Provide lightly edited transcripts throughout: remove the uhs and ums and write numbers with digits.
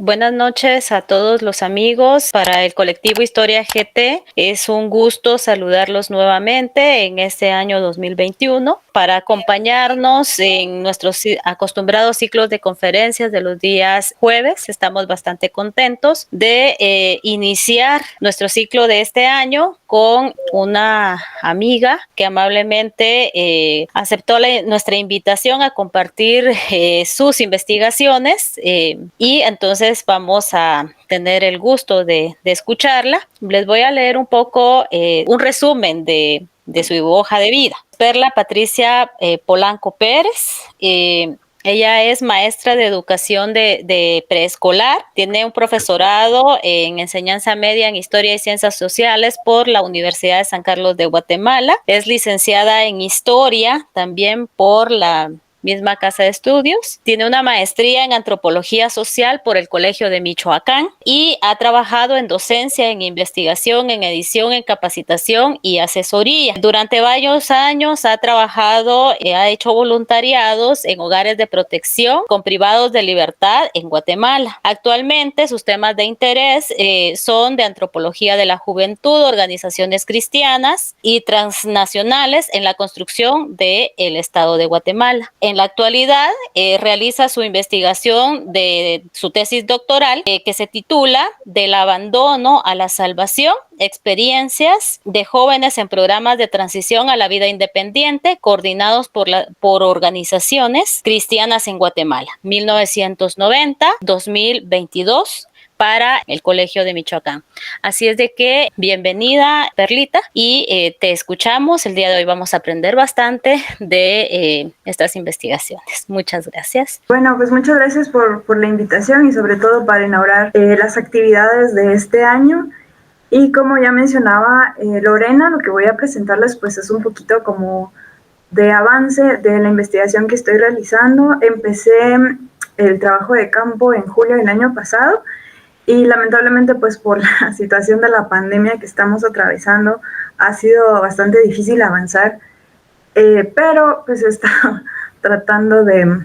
Buenas noches a todos los amigos. Para el colectivo Historia GT es un gusto saludarlos nuevamente en este año 2021 para acompañarnos en nuestros acostumbrados ciclos de conferencias de los días jueves. Estamos bastante contentos de iniciar nuestro ciclo de este año con una amiga que amablemente aceptó nuestra invitación a compartir sus investigaciones y entonces vamos a tener el gusto de escucharla. Les voy a leer un poco un resumen de su hoja de vida. Perla Patricia Polanco Pérez. Ella es maestra de educación de preescolar, tiene un profesorado en enseñanza media en Historia y Ciencias Sociales por la Universidad de San Carlos de Guatemala, es licenciada en Historia también por la misma casa de estudios, tiene una maestría en antropología social por el Colegio de Michoacán y ha trabajado en docencia, en investigación, en edición, en capacitación y asesoría. Durante varios años ha trabajado, ha hecho voluntariados en hogares de protección con privados de libertad en Guatemala. Actualmente sus temas de interés son de antropología de la juventud, organizaciones cristianas y transnacionales en la construcción del Estado de Guatemala. En la actualidad realiza su investigación de su tesis doctoral que se titula Del abandono a la salvación, experiencias de jóvenes en programas de transición a la vida independiente coordinados por organizaciones cristianas en Guatemala, 1990-2022. Para el Colegio de Michoacán. Así es de que bienvenida, Perlita, y te escuchamos. El día de hoy vamos a aprender bastante de estas investigaciones. Muchas gracias. Bueno, pues muchas gracias por la invitación y sobre todo para inaugurar las actividades de este año. Y como ya mencionaba Lorena, lo que voy a presentarles pues es un poquito como de avance de la investigación que estoy realizando. Empecé el trabajo de campo en julio del año pasado. Y lamentablemente, pues por la situación de la pandemia que estamos atravesando, ha sido bastante difícil avanzar, pero pues he estado tratando de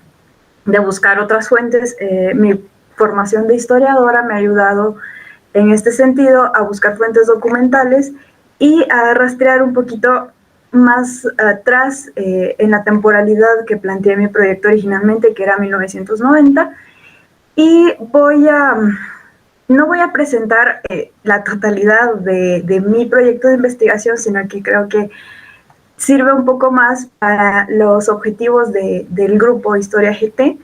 buscar otras fuentes. Mi formación de historiadora me ha ayudado en este sentido a buscar fuentes documentales y a rastrear un poquito más atrás en la temporalidad que planteé mi proyecto originalmente, que era 1990, y no voy a presentar la totalidad de mi proyecto de investigación, sino que creo que sirve un poco más para los objetivos del grupo Historia GT.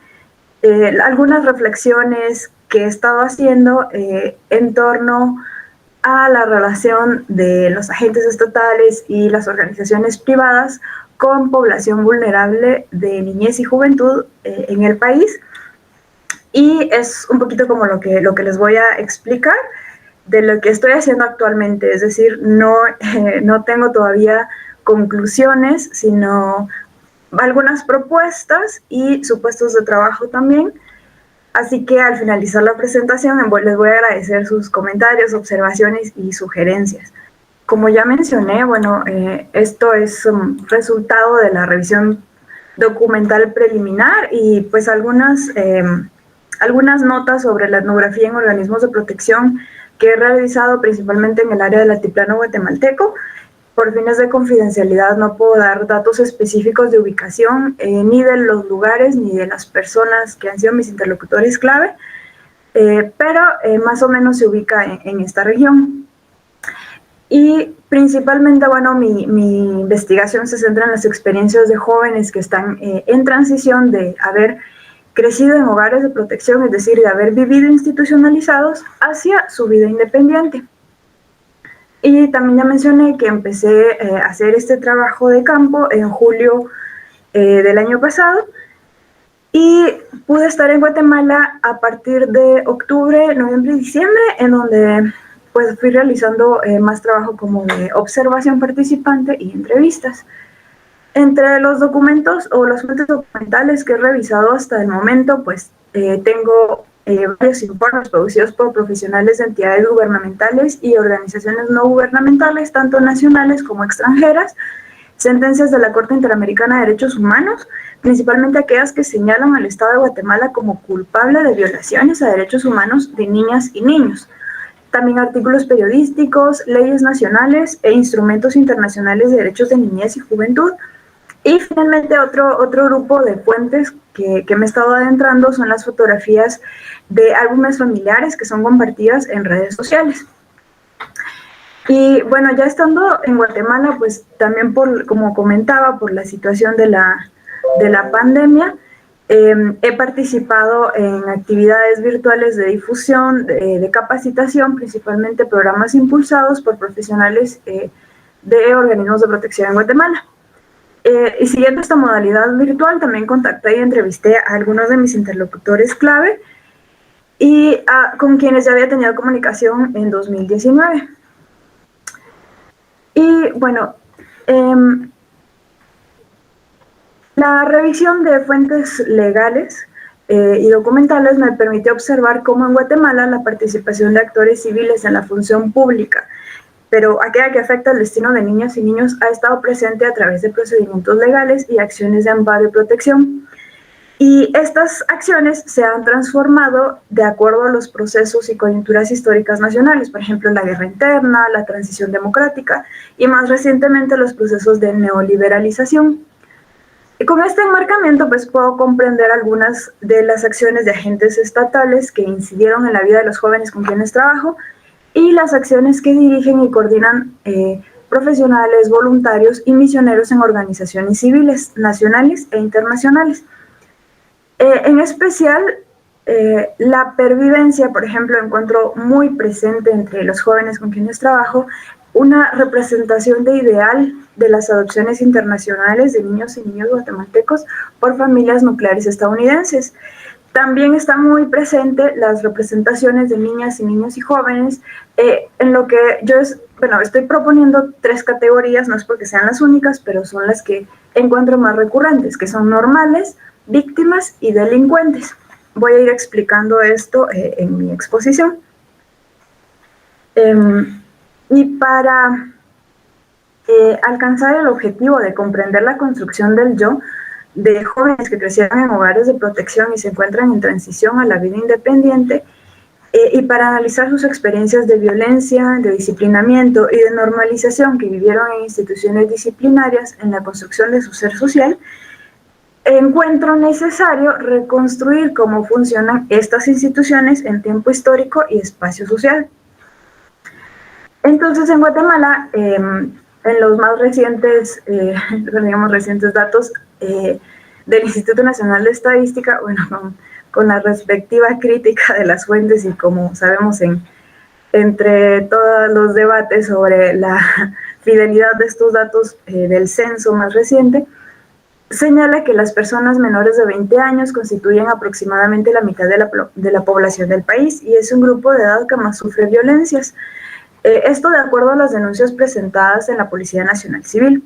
Algunas reflexiones que he estado haciendo en torno a la relación de los agentes estatales y las organizaciones privadas con población vulnerable de niñez y juventud en el país. Y es un poquito como lo que les voy a explicar de lo que estoy haciendo actualmente. Es decir, no tengo todavía conclusiones, sino algunas propuestas y supuestos de trabajo también. Así que al finalizar la presentación les voy a agradecer sus comentarios, observaciones y sugerencias. Como ya mencioné, bueno, esto es un resultado de la revisión documental preliminar y pues algunas notas sobre la etnografía en organismos de protección que he realizado principalmente en el área del altiplano guatemalteco. Por fines de confidencialidad no puedo dar datos específicos de ubicación ni de los lugares ni de las personas que han sido mis interlocutores clave, pero más o menos se ubica en esta región. Y principalmente, bueno, mi investigación se centra en las experiencias de jóvenes que están en transición de haber crecido en hogares de protección, es decir, de haber vivido institucionalizados, hacia su vida independiente. Y también ya mencioné que empecé a hacer este trabajo de campo en julio del año pasado y pude estar en Guatemala a partir de octubre, noviembre y diciembre, en donde pues fui realizando más trabajo como de observación participante y entrevistas. Entre los documentos o las fuentes documentales que he revisado hasta el momento, pues tengo varios informes producidos por profesionales de entidades gubernamentales y organizaciones no gubernamentales, tanto nacionales como extranjeras, sentencias de la Corte Interamericana de Derechos Humanos, principalmente aquellas que señalan al Estado de Guatemala como culpable de violaciones a derechos humanos de niñas y niños. También artículos periodísticos, leyes nacionales e instrumentos internacionales de derechos de niñez y juventud. Y finalmente otro grupo de fuentes que me he estado adentrando son las fotografías de álbumes familiares que son compartidas en redes sociales. Y bueno, ya estando en Guatemala, pues también como comentaba, por la situación de la pandemia, he participado en actividades virtuales de difusión, de capacitación, principalmente programas impulsados por profesionales de organismos de protección en Guatemala. Y siguiendo esta modalidad virtual, también contacté y entrevisté a algunos de mis interlocutores clave y con quienes ya había tenido comunicación en 2019. Y bueno, la revisión de fuentes legales y documentales me permitió observar cómo en Guatemala la participación de actores civiles en la función pública, pero aquella que afecta el destino de niñas y niños, ha estado presente a través de procedimientos legales y acciones de amparo y protección. Y estas acciones se han transformado de acuerdo a los procesos y coyunturas históricas nacionales, por ejemplo, la guerra interna, la transición democrática y más recientemente los procesos de neoliberalización. Y con este enmarcamiento pues puedo comprender algunas de las acciones de agentes estatales que incidieron en la vida de los jóvenes con quienes trabajo y las acciones que dirigen y coordinan profesionales, voluntarios y misioneros en organizaciones civiles, nacionales e internacionales. En especial, la pervivencia, por ejemplo, encuentro muy presente entre los jóvenes con quienes trabajo una representación de ideal de las adopciones internacionales de niños y niñas guatemaltecos por familias nucleares estadounidenses. También está muy presente las representaciones de niñas y niños y jóvenes, en lo que yo estoy proponiendo 3 categorías, no es porque sean las únicas, pero son las que encuentro más recurrentes, que son normales, víctimas y delincuentes. Voy a ir explicando esto en mi exposición. Y para alcanzar el objetivo de comprender la construcción del yo, de jóvenes que crecieron en hogares de protección y se encuentran en transición a la vida independiente, y para analizar sus experiencias de violencia, de disciplinamiento y de normalización que vivieron en instituciones disciplinarias en la construcción de su ser social, encuentro necesario reconstruir cómo funcionan estas instituciones en tiempo histórico y espacio social. Entonces, en Guatemala, en los más recientes, recientes datos del Instituto Nacional de Estadística, bueno, con la respectiva crítica de las fuentes y como sabemos entre todos los debates sobre la fidelidad de estos datos del censo más reciente, señala que las personas menores de 20 años constituyen aproximadamente la mitad de la población del país y es un grupo de edad que más sufre violencias. Esto de acuerdo a las denuncias presentadas en la Policía Nacional Civil.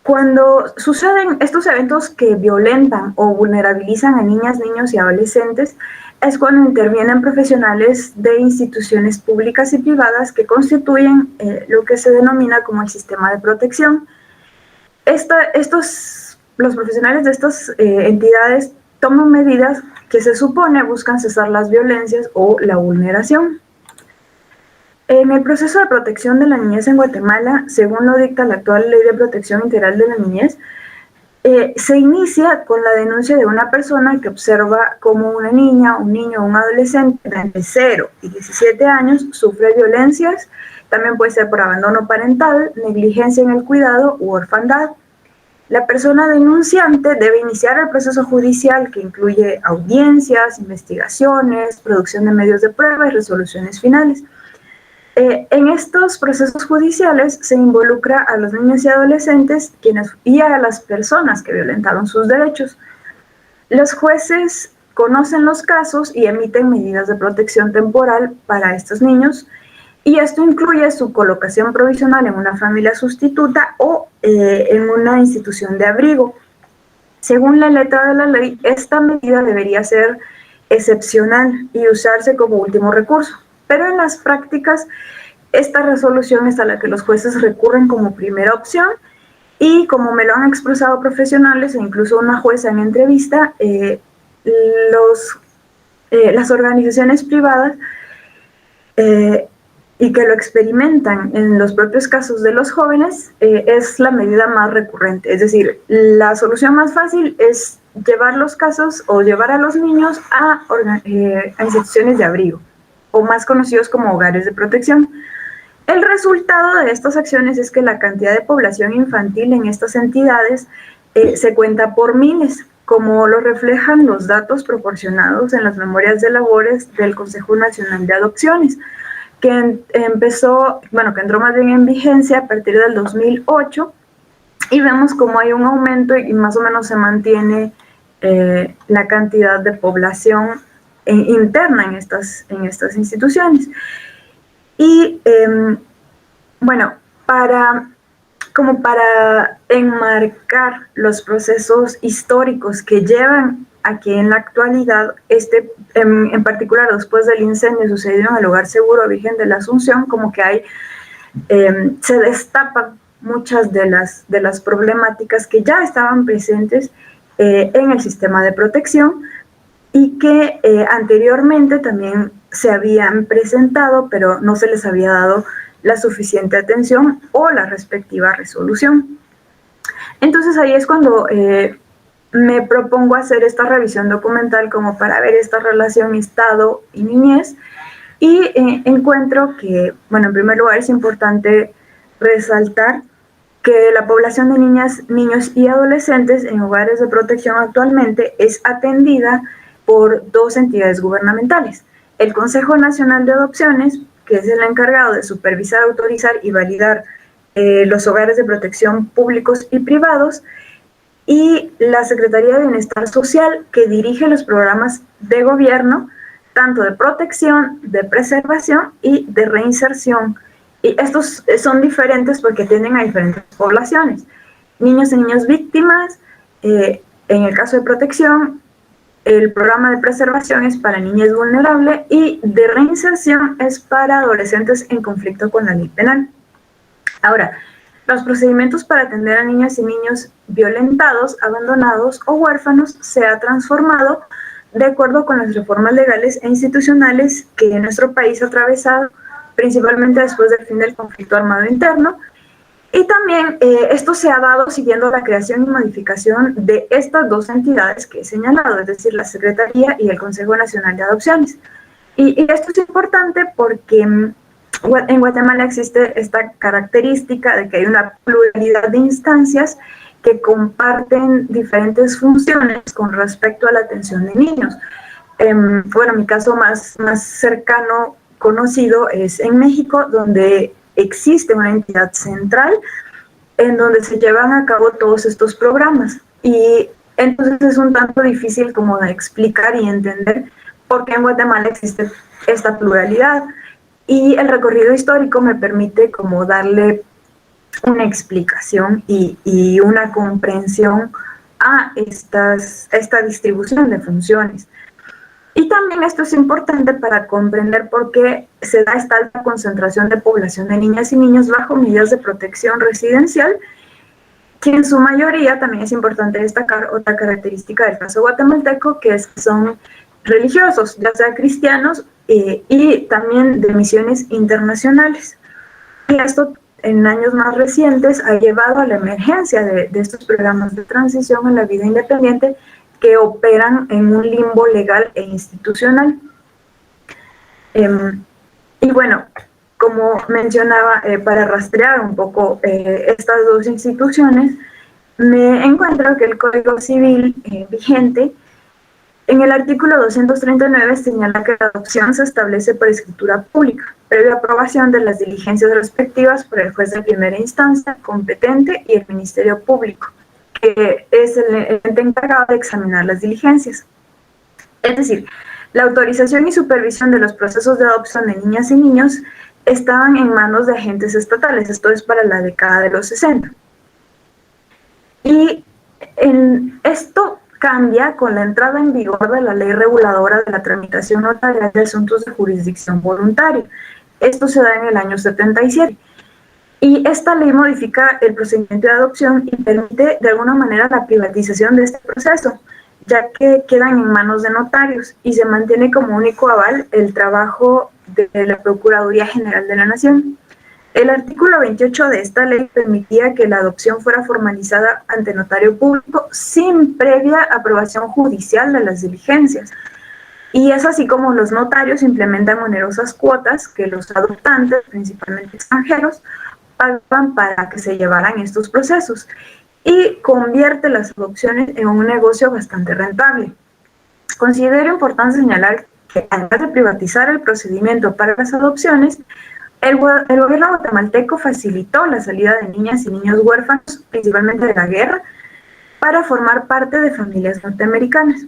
Cuando suceden estos eventos que violentan o vulnerabilizan a niñas, niños y adolescentes, es cuando intervienen profesionales de instituciones públicas y privadas que constituyen lo que se denomina como el sistema de protección. Los profesionales de estas entidades toman medidas que se supone buscan cesar las violencias o la vulneración. En el proceso de protección de la niñez en Guatemala, según lo dicta la actual Ley de Protección Integral de la Niñez, se inicia con la denuncia de una persona que observa cómo una niña, un niño o un adolescente de entre 0 y 17 años sufre violencias, también puede ser por abandono parental, negligencia en el cuidado u orfandad. La persona denunciante debe iniciar el proceso judicial que incluye audiencias, investigaciones, producción de medios de prueba y resoluciones finales. En estos procesos judiciales se involucra a los niños y adolescentes y a las personas que violentaron sus derechos. Los jueces conocen los casos y emiten medidas de protección temporal para estos niños y esto incluye su colocación provisional en una familia sustituta o en una institución de abrigo. Según la letra de la ley, esta medida debería ser excepcional y usarse como último recurso, pero en las prácticas esta resolución es a la que los jueces recurren como primera opción y como me lo han expresado profesionales e incluso una jueza en entrevista, las organizaciones privadas y que lo experimentan en los propios casos de los jóvenes, es la medida más recurrente. Es decir, la solución más fácil es llevar los casos o llevar a los niños a instituciones de abrigo, o más conocidos como hogares de protección. El resultado de estas acciones es que la cantidad de población infantil en estas entidades se cuenta por miles, como lo reflejan los datos proporcionados en las memorias de labores del Consejo Nacional de Adopciones, que que entró más bien en vigencia a partir del 2008, y vemos cómo hay un aumento y más o menos se mantiene la cantidad de población interna en estas instituciones. Y bueno, como para enmarcar los procesos históricos que llevan a que en la actualidad, en particular después del incendio sucedido en el Hogar Seguro Virgen de la Asunción, como que se destapan muchas de las problemáticas que ya estaban presentes en el sistema de protección y que anteriormente también se habían presentado, pero no se les había dado la suficiente atención o la respectiva resolución. Entonces ahí es cuando me propongo hacer esta revisión documental como para ver esta relación Estado y niñez, y encuentro que, bueno, en primer lugar es importante resaltar que la población de niñas, niños y adolescentes en hogares de protección actualmente es atendida por dos entidades gubernamentales: el Consejo Nacional de Adopciones, que es el encargado de supervisar, autorizar y validar los hogares de protección públicos y privados, y la Secretaría de Bienestar Social, que dirige los programas de gobierno, tanto de protección, de preservación y de reinserción. Y estos son diferentes porque atienden a diferentes poblaciones. Niños y niñas víctimas, en el caso de protección, el programa de preservación es para niñez vulnerable y de reinserción es para adolescentes en conflicto con la ley penal. Ahora, los procedimientos para atender a niñas y niños violentados, abandonados o huérfanos se ha transformado de acuerdo con las reformas legales e institucionales que nuestro país ha atravesado, principalmente después del fin del conflicto armado interno. Y también esto se ha dado siguiendo la creación y modificación de estas dos entidades que he señalado, es decir, la Secretaría y el Consejo Nacional de Adopciones. Y esto es importante porque en Guatemala existe esta característica de que hay una pluralidad de instancias que comparten diferentes funciones con respecto a la atención de niños. Bueno, mi caso más cercano, conocido, es en México, donde existe una entidad central en donde se llevan a cabo todos estos programas. Y entonces es un tanto difícil como de explicar y entender por qué en Guatemala existe esta pluralidad. Y el recorrido histórico me permite como darle una explicación y una comprensión a esta distribución de funciones. Y también esto es importante para comprender por qué se da esta alta concentración de población de niñas y niños bajo medidas de protección residencial, que en su mayoría, también es importante destacar otra característica del caso guatemalteco, que son religiosos, ya sea cristianos y también de misiones internacionales. Y esto en años más recientes ha llevado a la emergencia de estos programas de transición en la vida independiente que operan en un limbo legal e institucional. Y bueno, como mencionaba, para rastrear un poco estas dos instituciones, me encuentro que el Código Civil vigente, en el artículo 239, señala que la adopción se establece por escritura pública, previa aprobación de las diligencias respectivas por el juez de primera instancia competente y el Ministerio Público, que es el ente encargado de examinar las diligencias. Es decir, la autorización y supervisión de los procesos de adopción de niñas y niños estaban en manos de agentes estatales. Esto es para la década de los 60. Y esto cambia con la entrada en vigor de la ley reguladora de la tramitación notarial de asuntos de jurisdicción voluntaria, Esto se da en el año 77. Y esta ley modifica el procedimiento de adopción y permite de alguna manera la privatización de este proceso, ya que quedan en manos de notarios y se mantiene como único aval el trabajo de la Procuraduría General de la Nación. El artículo 28 de esta ley permitía que la adopción fuera formalizada ante notario público sin previa aprobación judicial de las diligencias. Y es así como los notarios implementan onerosas cuotas que los adoptantes, principalmente extranjeros, pagan para que se llevaran estos procesos y convierte las adopciones en un negocio bastante rentable. Considero importante señalar que además de privatizar el procedimiento para las adopciones, el gobierno guatemalteco facilitó la salida de niñas y niños huérfanos, principalmente de la guerra, para formar parte de familias norteamericanas.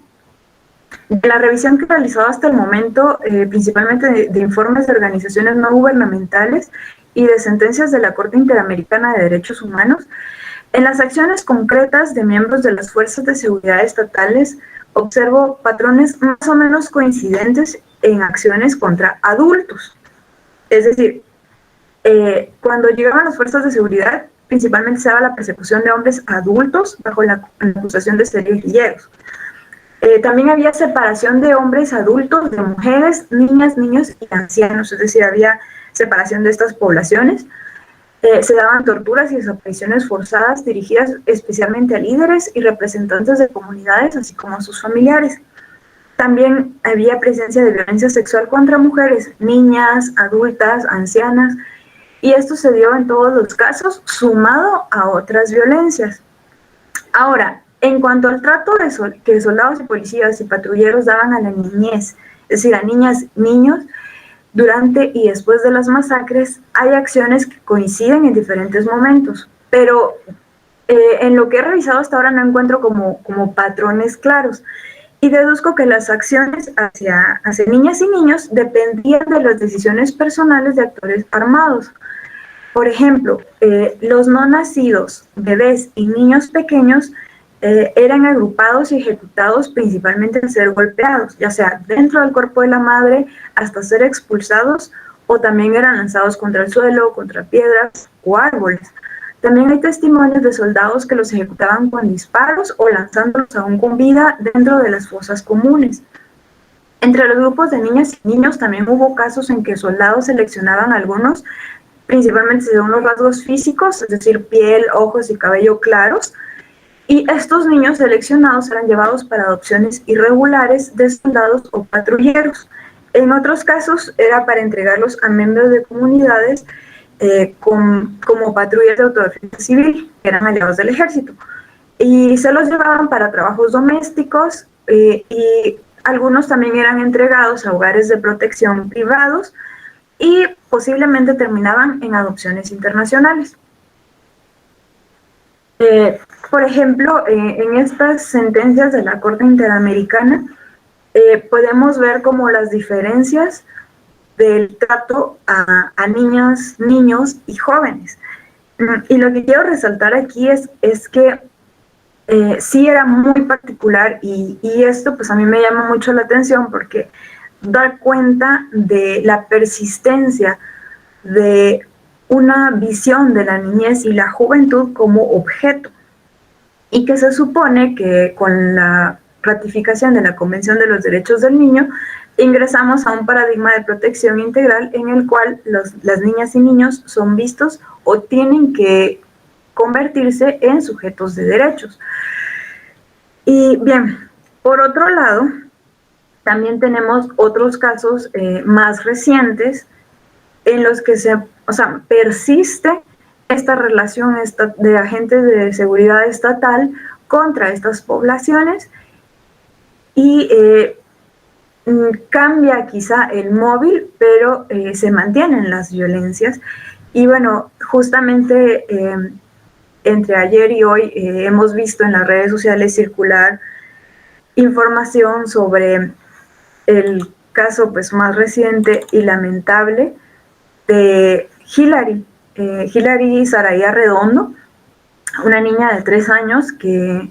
De la revisión que he realizado hasta el momento, principalmente de informes de organizaciones no gubernamentales y de sentencias de la Corte Interamericana de Derechos Humanos, en las acciones concretas de miembros de las fuerzas de seguridad estatales observo patrones más o menos coincidentes en acciones contra adultos. Es decir, cuando llegaban las fuerzas de seguridad, principalmente se daba la persecución de hombres adultos bajo la acusación de ser guerrilleros. También había separación de hombres adultos, de mujeres, niñas, niños y ancianos, es decir, había separación de estas poblaciones. Se daban torturas y desapariciones forzadas dirigidas especialmente a líderes y representantes de comunidades, así como a sus familiares. También había presencia de violencia sexual contra mujeres, niñas, adultas, ancianas, y esto se dio en todos los casos, sumado a otras violencias. Ahora, en cuanto al trato que soldados y policías y patrulleros daban a la niñez, es decir, a niñas, niños, durante y después de las masacres, hay acciones que coinciden en diferentes momentos, pero en lo que he revisado hasta ahora no encuentro como patrones claros. Y deduzco que las acciones hacia niñas y niños dependían de las decisiones personales de actores armados. Por ejemplo, los no nacidos, bebés y niños pequeños eran agrupados y ejecutados principalmente al ser golpeados, ya sea dentro del cuerpo de la madre hasta ser expulsados, o también eran lanzados contra el suelo, contra piedras o árboles. También hay testimonios de soldados que los ejecutaban con disparos o lanzándolos aún con vida dentro de las fosas comunes. Entre los grupos de niñas y niños también hubo casos en que soldados seleccionaban algunos, principalmente según los rasgos físicos, es decir, piel, ojos y cabello claros, y estos niños seleccionados eran llevados para adopciones irregulares de soldados o patrulleros. En otros casos era para entregarlos a miembros de comunidades como patrullas de autodefensa civil, que eran aliados del ejército. Y se los llevaban para trabajos domésticos y algunos también eran entregados a hogares de protección privados y posiblemente terminaban en adopciones internacionales. Por ejemplo, en estas sentencias de la Corte Interamericana podemos ver como las diferencias del trato a niñas, niños y jóvenes. Y lo que quiero resaltar aquí es que sí era muy particular y esto pues a mí me llama mucho la atención porque da cuenta de la persistencia de una visión de la niñez y la juventud como objeto, y que se supone que con la ratificación de la Convención de los Derechos del Niño ingresamos a un paradigma de protección integral en el cual las niñas y niños son vistos o tienen que convertirse en sujetos de derechos. Y bien, por otro lado, también tenemos otros casos más recientes en los que persiste esta relación de agentes de seguridad estatal contra estas poblaciones y cambia quizá el móvil, pero se mantienen las violencias. Y bueno, justamente entre ayer y hoy hemos visto en las redes sociales circular información sobre el caso pues más reciente y lamentable de Hilary Saraya Redondo, una niña de 3 años que,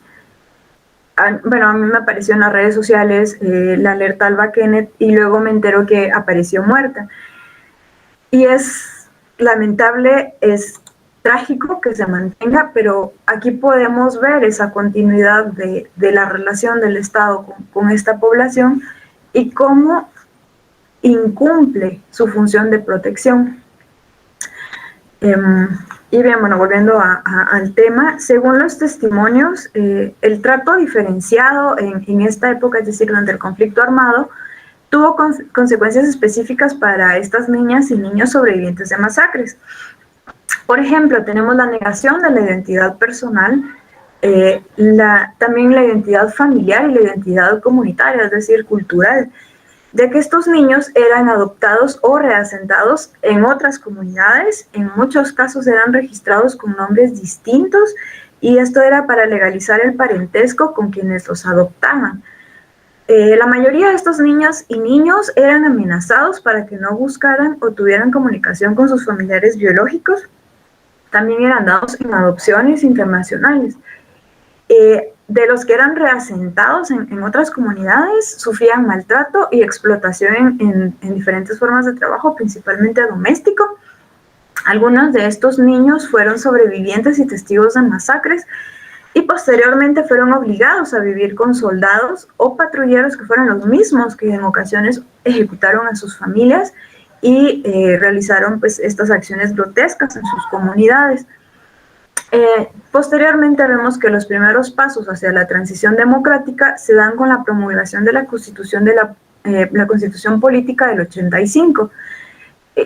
bueno, a mí me apareció en las redes sociales la alerta Alba Kenneth y luego me entero que apareció muerta. y es lamentable, es trágico que se mantenga, pero aquí podemos ver esa continuidad de la relación del Estado con esta población y cómo incumple su función de protección. Y bien, bueno, volviendo al tema, según los testimonios, el trato diferenciado en esta época, es decir, durante el conflicto armado, tuvo consecuencias específicas para estas niñas y niños sobrevivientes de masacres. Por ejemplo, tenemos la negación de la identidad personal, también la identidad familiar y la identidad comunitaria, es decir, cultural, ya que estos niños eran adoptados o reasentados en otras comunidades, en muchos casos eran registrados con nombres distintos y esto era para legalizar el parentesco con quienes los adoptaban. La mayoría de estos niñas y niños eran amenazados para que no buscaran o tuvieran comunicación con sus familiares biológicos. También eran dados en adopciones internacionales. De los que eran reasentados en otras comunidades, sufrían maltrato y explotación en diferentes formas de trabajo, principalmente doméstico. Algunos de estos niños fueron sobrevivientes y testigos de masacres y posteriormente fueron obligados a vivir con soldados o patrulleros que fueron los mismos que en ocasiones ejecutaron a sus familias y realizaron pues estas acciones grotescas en sus comunidades. Posteriormente vemos que los primeros pasos hacia la transición democrática se dan con la promulgación de la Constitución la Constitución Política del 85.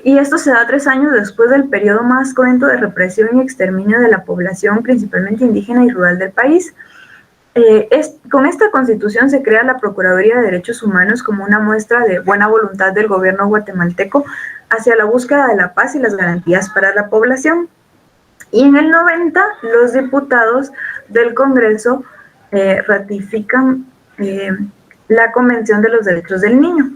Y esto se da 3 años después del periodo más cruento de represión y exterminio de la población, principalmente indígena y rural del país. Con esta constitución se crea la Procuraduría de Derechos Humanos como una muestra de buena voluntad del gobierno guatemalteco hacia la búsqueda de la paz y las garantías para la población. Y en el 90, los diputados del Congreso ratifican la Convención de los Derechos del Niño.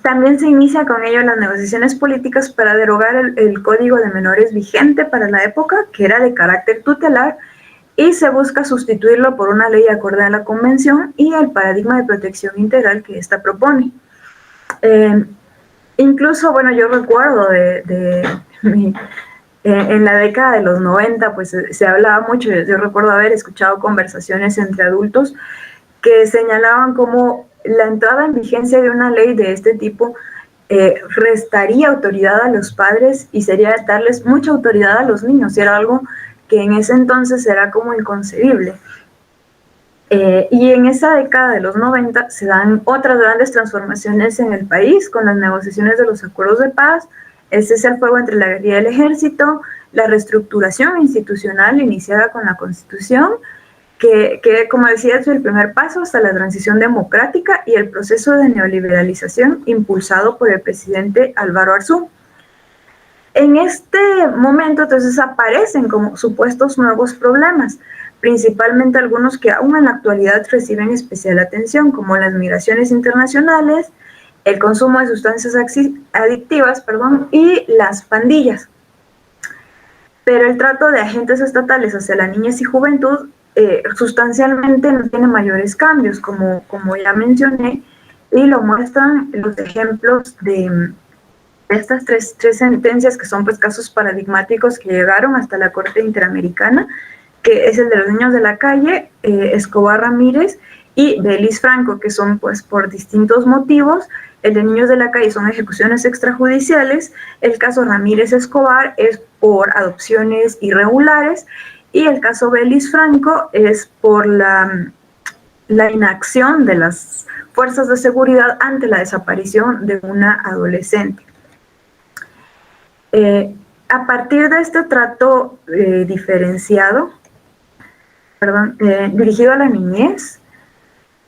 También se inicia con ello las negociaciones políticas para derogar el Código de Menores vigente para la época, que era de carácter tutelar, y se busca sustituirlo por una ley acorde a la Convención y al paradigma de protección integral que ésta propone. Incluso, bueno, yo recuerdo en la década de los 90, pues se hablaba mucho, yo recuerdo haber escuchado conversaciones entre adultos que señalaban cómo la entrada en vigencia de una ley de este tipo restaría autoridad a los padres y sería darles mucha autoridad a los niños, y era algo que en ese entonces era como inconcebible. Y en esa década de los 90 se dan otras grandes transformaciones en el país con las negociaciones de los acuerdos de paz, el cese al fuego entre la guerrilla y el ejército, la reestructuración institucional iniciada con la Constitución, que como decía, es el primer paso hasta la transición democrática y el proceso de neoliberalización impulsado por el presidente Álvaro Arzú. En este momento, entonces, aparecen como supuestos nuevos problemas, principalmente algunos que aún en la actualidad reciben especial atención, como las migraciones internacionales, el consumo de sustancias adictivas, y las pandillas. Pero el trato de agentes estatales hacia la niñez y juventud sustancialmente no tiene mayores cambios, como ya mencioné, y lo muestran los ejemplos de estas tres sentencias que son pues casos paradigmáticos que llegaron hasta la Corte Interamericana, que es el de los niños de la calle, Escobar Ramírez y Belis Franco, que son pues por distintos motivos. El de niños de la calle son ejecuciones extrajudiciales, el caso Ramírez Escobar es por adopciones irregulares y el caso Belis Franco es por la inacción de las fuerzas de seguridad ante la desaparición de una adolescente. A partir de este trato diferenciado, dirigido a la niñez,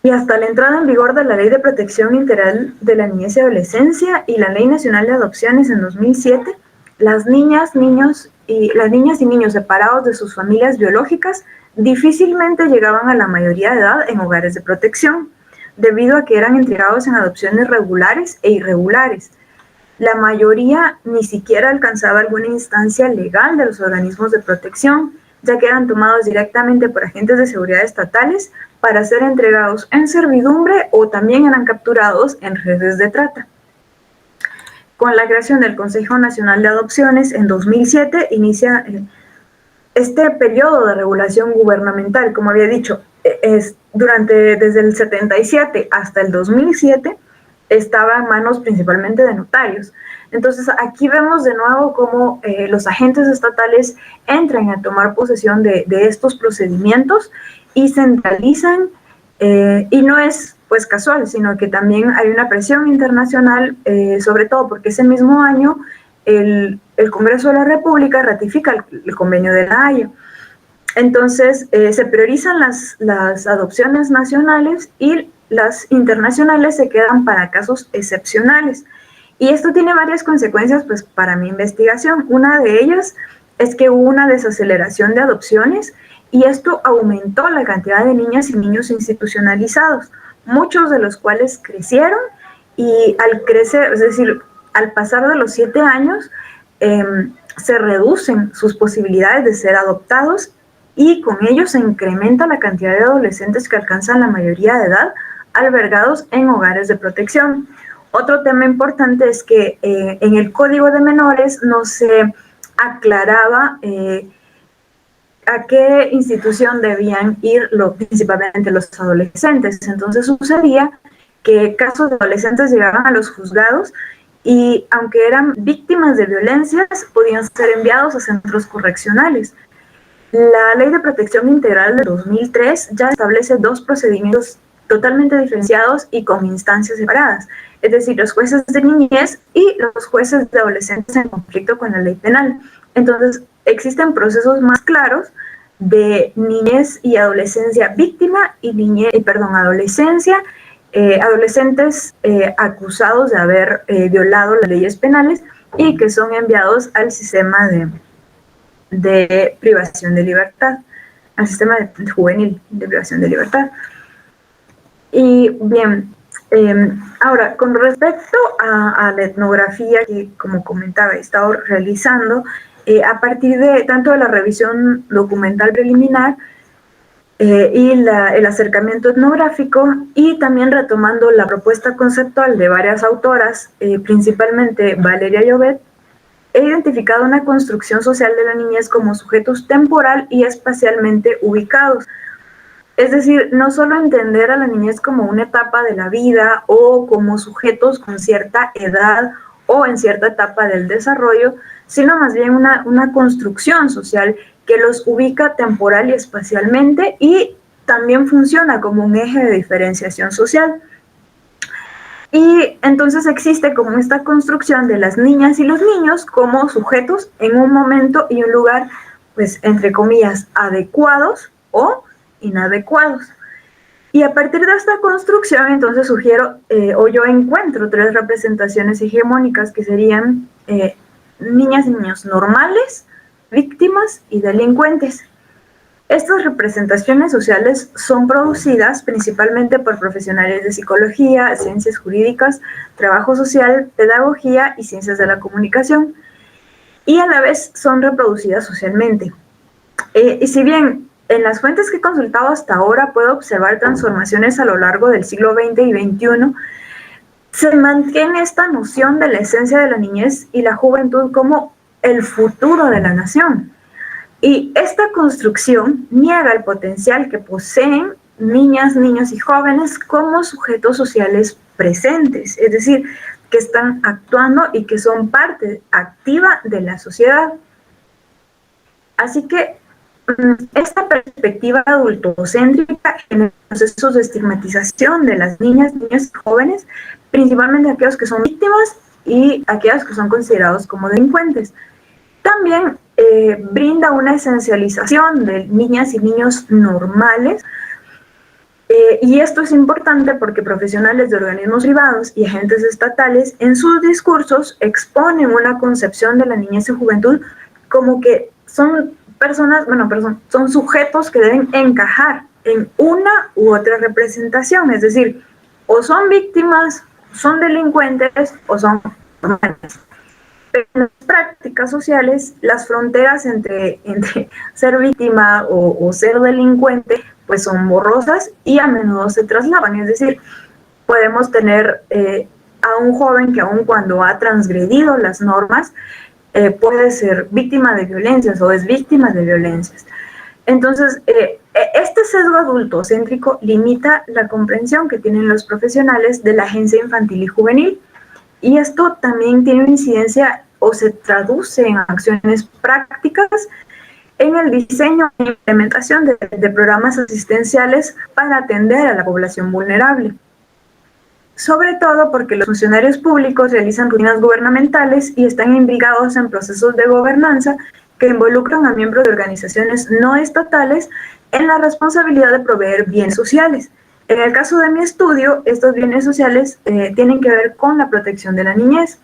y hasta la entrada en vigor de la Ley de Protección Integral de la Niñez y Adolescencia y la Ley Nacional de Adopciones en 2007, las niñas y niños separados de sus familias biológicas difícilmente llegaban a la mayoría de edad en hogares de protección, debido a que eran entregados en adopciones regulares e irregulares. La mayoría ni siquiera alcanzaba alguna instancia legal de los organismos de protección, ya que eran tomados directamente por agentes de seguridad estatales para ser entregados en servidumbre o también eran capturados en redes de trata. con la creación del Consejo Nacional de Adopciones en 2007 inicia este periodo de regulación gubernamental. Como había dicho, desde el 77 hasta el 2007 estaba en manos principalmente de notarios. Entonces aquí vemos de nuevo cómo los agentes estatales entran a tomar posesión de estos procedimientos y centralizan, y no es pues casual, sino que también hay una presión internacional, sobre todo porque ese mismo año el Congreso de la República ratifica el convenio de La Haya. Entonces se priorizan las adopciones nacionales y las internacionales se quedan para casos excepcionales. Y esto tiene varias consecuencias pues, para mi investigación. Una de ellas es que hubo una desaceleración de adopciones y esto aumentó la cantidad de niñas y niños institucionalizados, muchos de los cuales crecieron y al crecer, es decir, al pasar de los 7 años, se reducen sus posibilidades de ser adoptados y con ello se incrementa la cantidad de adolescentes que alcanzan la mayoría de edad albergados en hogares de protección. Otro tema importante es que en el Código de Menores no se aclaraba a qué institución debían ir principalmente los adolescentes. Entonces sucedía que casos de adolescentes llegaban a los juzgados y aunque eran víctimas de violencias, podían ser enviados a centros correccionales. La Ley de Protección Integral de 2003 ya establece 2 procedimientos totalmente diferenciados y con instancias separadas, es decir, los jueces de niñez y los jueces de adolescentes en conflicto con la ley penal. Entonces, existen procesos más claros de niñez y adolescencia víctima y adolescencia, adolescentes acusados de haber violado las leyes penales y que son enviados al sistema de privación de libertad, al sistema juvenil de privación de libertad. Y bien, ahora, con respecto a la etnografía que, como comentaba, he estado realizando, a partir de tanto de la revisión documental preliminar y el acercamiento etnográfico, y también retomando la propuesta conceptual de varias autoras, principalmente Valeria Llobet, he identificado una construcción social de la niñez como sujetos temporal y espacialmente ubicados. Es decir, no solo entender a la niñez como una etapa de la vida o como sujetos con cierta edad o en cierta etapa del desarrollo, sino más bien una construcción social que los ubica temporal y espacialmente y también funciona como un eje de diferenciación social. Y entonces existe como esta construcción de las niñas y los niños como sujetos en un momento y un lugar, pues, entre comillas, adecuados o inadecuados. Y a partir de esta construcción, entonces sugiero, o yo encuentro 3 representaciones hegemónicas que serían niñas y niños normales, víctimas y delincuentes. Estas representaciones sociales son producidas principalmente por profesionales de psicología, ciencias jurídicas, trabajo social, pedagogía y ciencias de la comunicación, y a la vez son reproducidas socialmente. Y si bien en las fuentes que he consultado hasta ahora puedo observar transformaciones a lo largo del siglo XX y XXI, se mantiene esta noción de la esencia de la niñez y la juventud como el futuro de la nación. Y esta construcción niega el potencial que poseen niñas, niños y jóvenes como sujetos sociales presentes, es decir, que están actuando y que son parte activa de la sociedad. Así que esta perspectiva adultocéntrica en los procesos de estigmatización de las niñas, niños y jóvenes, principalmente aquellos que son víctimas y aquellos que son considerados como delincuentes. También brinda una esencialización de niñas y niños normales, y esto es importante porque profesionales de organismos privados y agentes estatales en sus discursos exponen una concepción de la niñez y juventud como que son personas, son sujetos que deben encajar en una u otra representación, es decir, o son víctimas, son delincuentes o son normales. En las prácticas sociales, las fronteras entre ser víctima o ser delincuente pues son borrosas y a menudo se traslapan. Es decir, podemos tener a un joven que aun cuando ha transgredido las normas, puede ser víctima de violencias o es víctima de violencias. Entonces, este sesgo adultocéntrico limita la comprensión que tienen los profesionales de la agencia infantil y juvenil, y esto también tiene una incidencia o se traduce en acciones prácticas en el diseño e implementación de programas asistenciales para atender a la población vulnerable. Sobre todo porque los funcionarios públicos realizan rutinas gubernamentales y están imbricados en procesos de gobernanza que involucran a miembros de organizaciones no estatales en la responsabilidad de proveer bienes sociales. En el caso de mi estudio, estos bienes sociales tienen que ver con la protección de la niñez.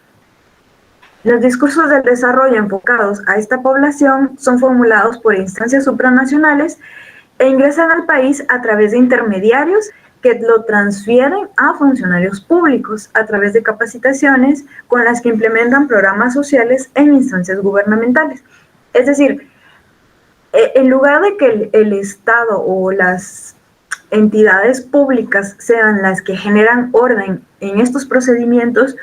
Los discursos del desarrollo enfocados a esta población son formulados por instancias supranacionales e ingresan al país a través de intermediarios que lo transfieren a funcionarios públicos a través de capacitaciones con las que implementan programas sociales en instancias gubernamentales. Es decir, en lugar de que el Estado o las entidades públicas sean las que generan orden en estos procedimientos,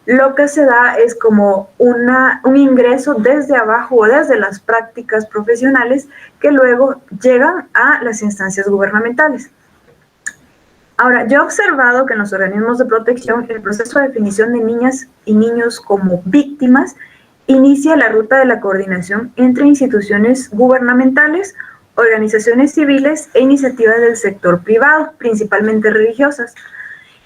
lo que se da es como un ingreso desde abajo o desde las prácticas profesionales que luego llegan a las instancias gubernamentales. Ahora, yo he observado que en los organismos de protección el proceso de definición de niñas y niños como víctimas inicia la ruta de la coordinación entre instituciones gubernamentales, organizaciones civiles e iniciativas del sector privado, principalmente religiosas.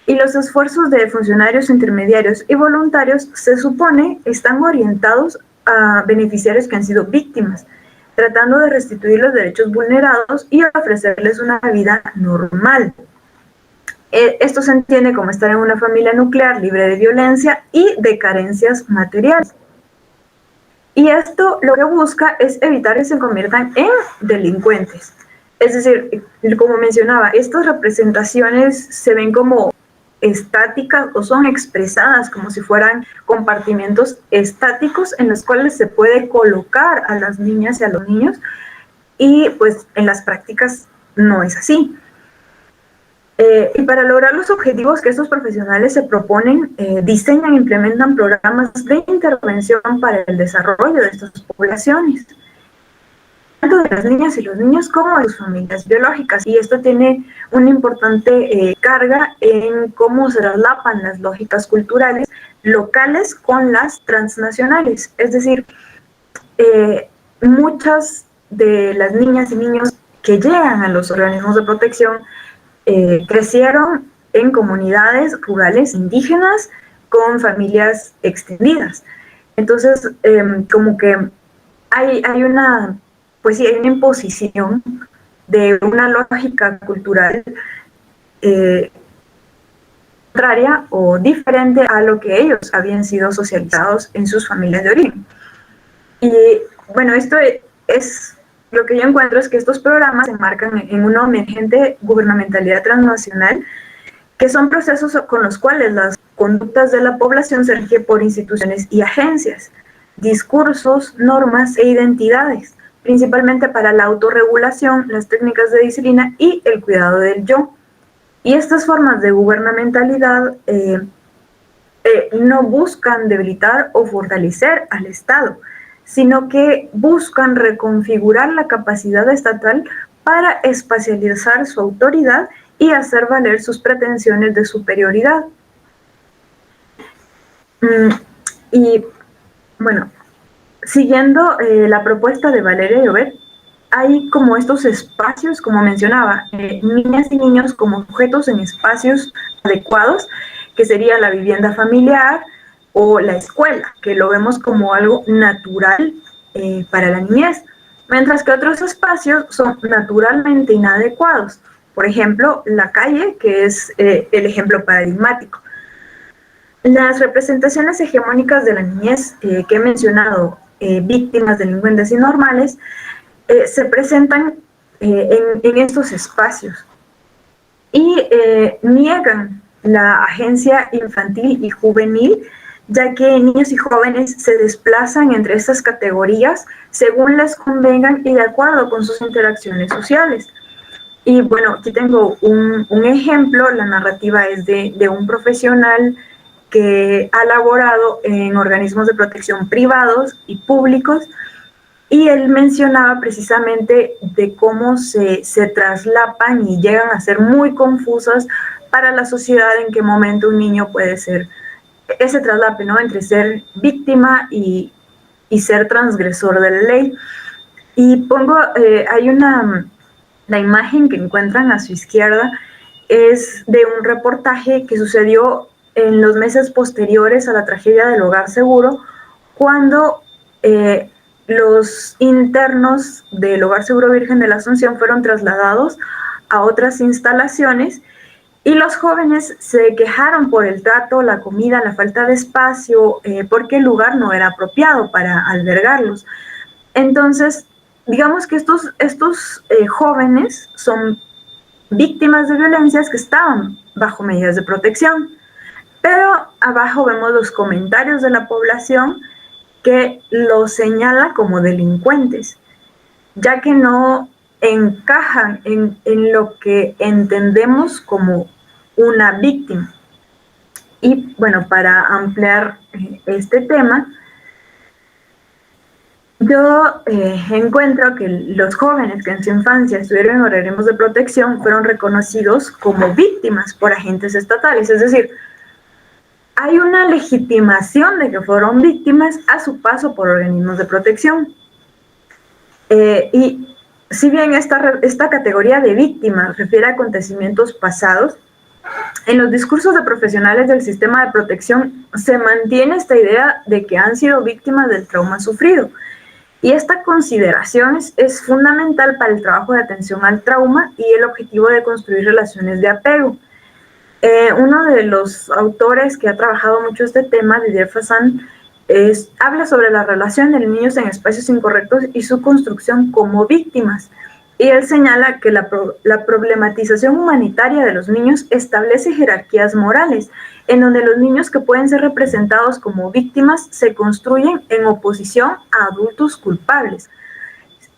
Y los esfuerzos de funcionarios intermediarios y voluntarios se supone están orientados a beneficiarios que han sido víctimas, tratando de restituir los derechos vulnerados y ofrecerles una vida normal. Esto se entiende como estar en una familia nuclear libre de violencia y de carencias materiales. Y esto lo que busca es evitar que se conviertan en delincuentes. Es decir, como mencionaba, estas representaciones se ven como estáticas o son expresadas como si fueran compartimentos estáticos en los cuales se puede colocar a las niñas y a los niños, y pues en las prácticas no es así. Y para lograr los objetivos que estos profesionales se proponen, diseñan e implementan programas de intervención para el desarrollo de estas poblaciones, tanto de las niñas y los niños como de sus familias biológicas. Y esto tiene una importante carga en cómo se traslapan las lógicas culturales locales con las transnacionales. Es decir, muchas de las niñas y niños que llegan a los organismos de protección crecieron en comunidades rurales indígenas con familias extendidas. Entonces, como que hay una imposición de una lógica cultural contraria o diferente a lo que ellos habían sido socializados en sus familias de origen. Y bueno, esto es lo que yo encuentro es que estos programas se enmarcan en una emergente gubernamentalidad transnacional, que son procesos con los cuales las conductas de la población se rigen por instituciones y agencias, discursos, normas e identidades, principalmente para la autorregulación, las técnicas de disciplina y el cuidado del yo. Y estas formas de gubernamentalidad no buscan debilitar o fortalecer al Estado, sino que buscan reconfigurar la capacidad estatal para espacializar su autoridad y hacer valer sus pretensiones de superioridad. Y bueno, siguiendo la propuesta de Valeria Llobet, hay como estos espacios, como mencionaba, niñas y niños como sujetos en espacios adecuados, que sería la vivienda familiar o la escuela, que lo vemos como algo natural para la niñez, mientras que otros espacios son naturalmente inadecuados. Por ejemplo, la calle, que es el ejemplo paradigmático. Las representaciones hegemónicas de la niñez que he mencionado, víctimas, delincuentes y normales, se presentan en estos espacios y niegan la agencia infantil y juvenil, ya que niños y jóvenes se desplazan entre estas categorías según les convengan y de acuerdo con sus interacciones sociales. Y bueno, aquí tengo un ejemplo. La narrativa es de un profesional que ha laborado en organismos de protección privados y públicos, y él mencionaba precisamente de cómo se traslapan y llegan a ser muy confusas para la sociedad en qué momento un niño puede ser ese traslape, ¿no? Entre ser víctima y ser transgresor de la ley. Y pongo, hay la imagen que encuentran a su izquierda es de un reportaje que sucedió en los meses posteriores a la tragedia del Hogar Seguro, cuando los internos del Hogar Seguro Virgen de la Asunción fueron trasladados a otras instalaciones y los jóvenes se quejaron por el trato, la comida, la falta de espacio, porque el lugar no era apropiado para albergarlos. Entonces, digamos que estos jóvenes son víctimas de violencias que estaban bajo medidas de protección. Pero abajo vemos los comentarios de la población que los señala como delincuentes, ya que no encajan en lo que entendemos como una víctima. Y bueno, para ampliar este tema, yo encuentro que los jóvenes que en su infancia estuvieron en organismos de protección fueron reconocidos como víctimas por agentes estatales, es decir, hay una legitimación de que fueron víctimas a su paso por organismos de protección. Y si bien esta categoría de víctimas refiere a acontecimientos pasados, en los discursos de profesionales del sistema de protección se mantiene esta idea de que han sido víctimas del trauma sufrido. Y esta consideración es fundamental para el trabajo de atención al trauma y el objetivo de construir relaciones de apego. Uno de los autores que ha trabajado mucho este tema, Didier Fassan, habla sobre la relación de niños en espacios incorrectos y su construcción como víctimas. Y él señala que la problematización humanitaria de los niños establece jerarquías morales, en donde los niños que pueden ser representados como víctimas se construyen en oposición a adultos culpables.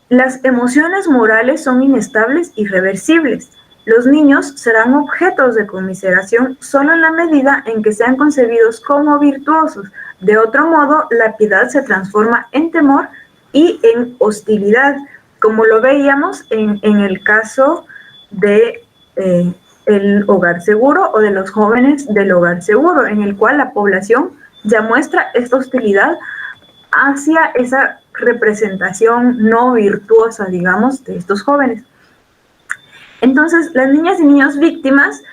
Las emociones morales son inestables y reversibles. Los niños serán objetos de conmiseración solo en la medida en que sean concebidos como virtuosos. De otro modo, la piedad se transforma en temor y en hostilidad, como lo veíamos en el caso de el Hogar Seguro o de los jóvenes del Hogar Seguro, en el cual la población ya muestra esta hostilidad hacia esa representación no virtuosa, digamos, de estos jóvenes. Entonces, las niñas y niños víctimas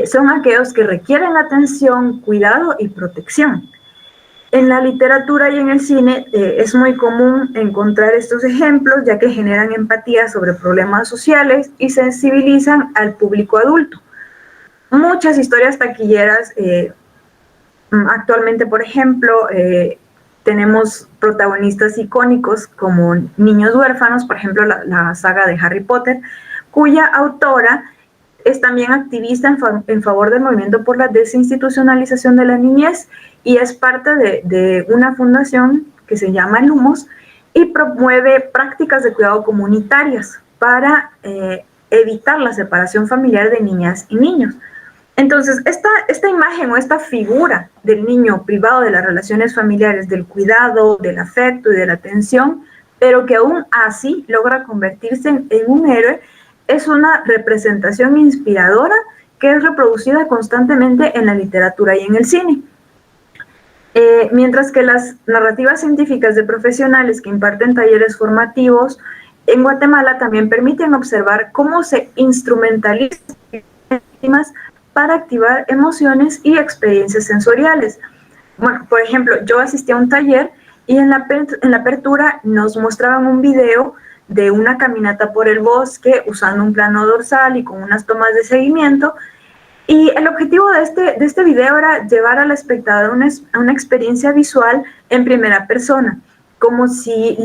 son aquellos que requieren atención, cuidado y protección. En la literatura y en el cine es muy común encontrar estos ejemplos, ya que generan empatía sobre problemas sociales y sensibilizan al público adulto. Muchas historias taquilleras, actualmente, por ejemplo, tenemos protagonistas icónicos como Niños Huérfanos, por ejemplo, la saga de Harry Potter, cuya autora es también activista en favor del movimiento por la desinstitucionalización de la niñez y es parte de una fundación que se llama Lumos y promueve prácticas de cuidado comunitarias para evitar la separación familiar de niñas y niños. Entonces, esta imagen o esta figura del niño privado de las relaciones familiares, del cuidado, del afecto y de la atención, pero que aún así logra convertirse en un héroe, es una representación inspiradora que es reproducida constantemente en la literatura y en el cine. Mientras que las narrativas científicas de profesionales que imparten talleres formativos en Guatemala también permiten observar cómo se instrumentalizan víctimas para activar emociones y experiencias sensoriales. Bueno, por ejemplo, yo asistí a un taller y en la apertura nos mostraban un video de una caminata por el bosque usando un plano dorsal y con unas tomas de seguimiento. Y el objetivo de este video era llevar al espectador a una experiencia visual en primera persona, como si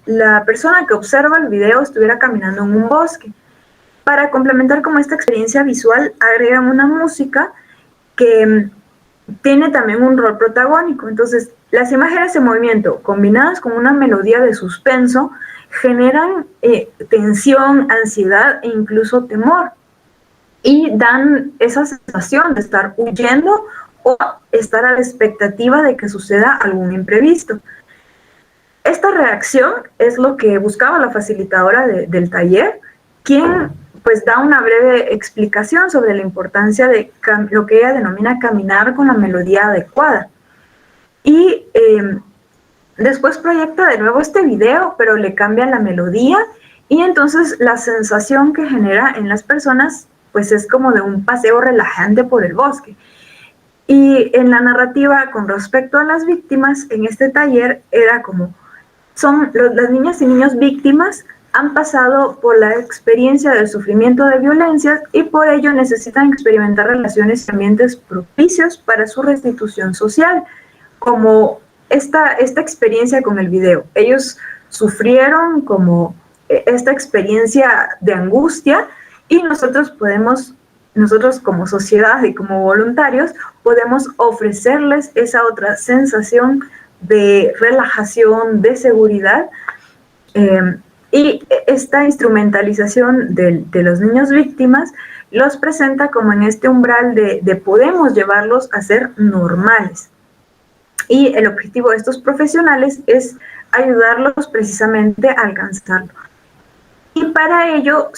la persona que observa el video estuviera caminando en un bosque. Para complementar como esta experiencia visual, agregan una música que tiene también un rol protagónico. Entonces, las imágenes en movimiento combinadas con una melodía de suspenso generan tensión, ansiedad e incluso temor y dan esa sensación de estar huyendo o estar a la expectativa de que suceda algún imprevisto. Esta reacción es lo que buscaba la facilitadora del taller, quien pues da una breve explicación sobre la importancia de lo que ella denomina caminar con la melodía adecuada. Y después proyecta de nuevo este video, pero le cambia la melodía y entonces la sensación que genera en las personas pues es como de un paseo relajante por el bosque. Y en la narrativa con respecto a las víctimas, en este taller era como las niñas y niños víctimas han pasado por la experiencia del sufrimiento de violencias y por ello necesitan experimentar relaciones y ambientes propicios para su restitución social, como esta experiencia con el video. Ellos sufrieron como esta experiencia de angustia y nosotros como sociedad y como voluntarios, podemos ofrecerles esa otra sensación de relajación, de seguridad, y esta instrumentalización de los niños víctimas los presenta como en este umbral de podemos llevarlos a ser normales. Y el objetivo de estos profesionales es ayudarlos precisamente a alcanzarlo. Y para ello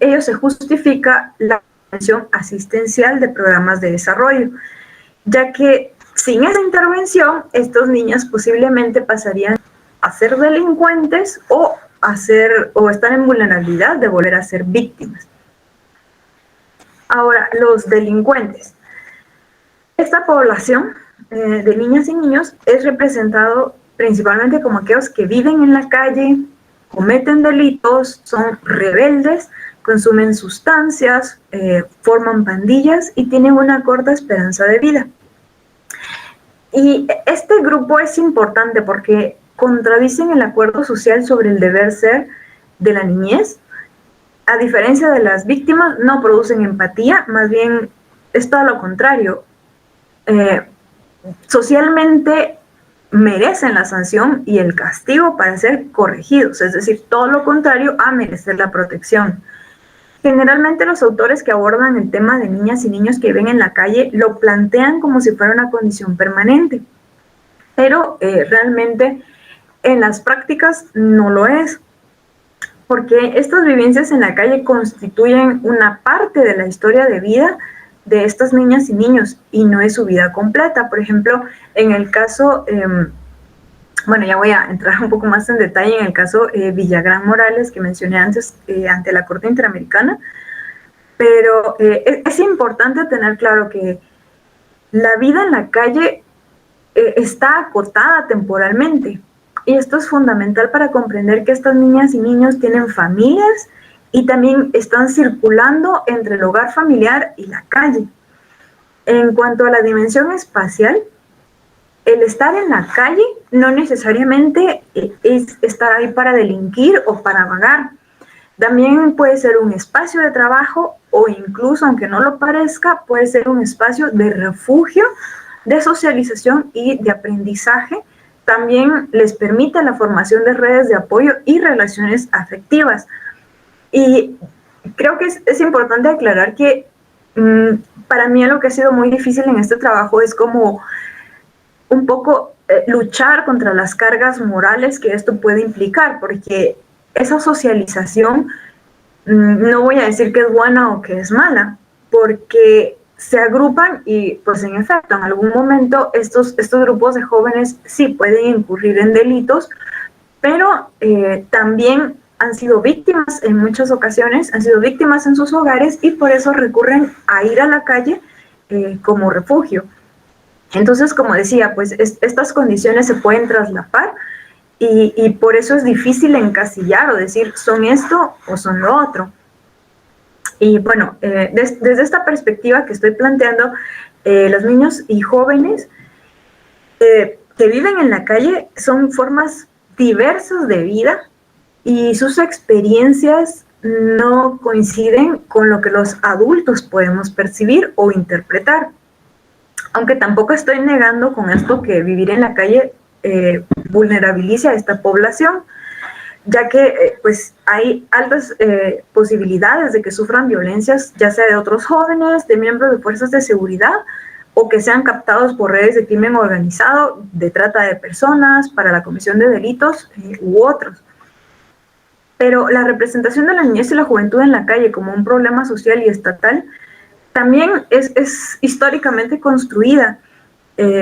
ello se justifica la intervención asistencial de programas de desarrollo, ya que sin esa intervención, estos niños posiblemente pasarían a ser delincuentes o estar en vulnerabilidad de volver a ser víctimas. Ahora, los delincuentes. Esta población de niñas y niños es representado principalmente como aquellos que viven en la calle, cometen delitos, son rebeldes, consumen sustancias, forman pandillas y tienen una corta esperanza de vida. Y este grupo es importante porque contradicen el acuerdo social sobre el deber ser de la niñez. A diferencia de las víctimas, no producen empatía, más bien es todo lo contrario. Socialmente merecen la sanción y el castigo para ser corregidos, es decir, todo lo contrario a merecer la protección. Generalmente los autores que abordan el tema de niñas y niños que viven en la calle lo plantean como si fuera una condición permanente, pero realmente en las prácticas no lo es, porque estas vivencias en la calle constituyen una parte de la historia de vida de estas niñas y niños y no es su vida completa. Por ejemplo, en el caso, bueno, ya voy a entrar un poco más en detalle en el caso Villagrán Morales que mencioné antes ante la Corte Interamericana, pero es importante tener claro que la vida en la calle está acotada temporalmente y esto es fundamental para comprender que estas niñas y niños tienen familias y también están circulando entre el hogar familiar y la calle. En cuanto a la dimensión espacial, el estar en la calle no necesariamente es estar ahí para delinquir o para vagar. También puede ser un espacio de trabajo o incluso, aunque no lo parezca, puede ser un espacio de refugio, de socialización y de aprendizaje. También les permite la formación de redes de apoyo y relaciones afectivas. Y creo que es importante aclarar que para mí lo que ha sido muy difícil en este trabajo es como un poco luchar contra las cargas morales que esto puede implicar, porque esa socialización no voy a decir que es buena o que es mala, porque se agrupan y pues en efecto en algún momento estos grupos de jóvenes sí pueden incurrir en delitos, pero también han sido víctimas en muchas ocasiones, han sido víctimas en sus hogares y por eso recurren a ir a la calle como refugio. Entonces, como decía, pues estas condiciones se pueden traslapar y por eso es difícil encasillar o decir son esto o son lo otro. Y bueno, desde esta perspectiva que estoy planteando, los niños y jóvenes que viven en la calle son formas diversas de vida y sus experiencias no coinciden con lo que los adultos podemos percibir o interpretar. Aunque tampoco estoy negando con esto que vivir en la calle vulnerabiliza a esta población, ya que pues hay altas posibilidades de que sufran violencias, ya sea de otros jóvenes, de miembros de fuerzas de seguridad, o que sean captados por redes de crimen organizado, de trata de personas, para la comisión de delitos u otros. Pero la representación de la niñez y la juventud en la calle como un problema social y estatal también es históricamente construida,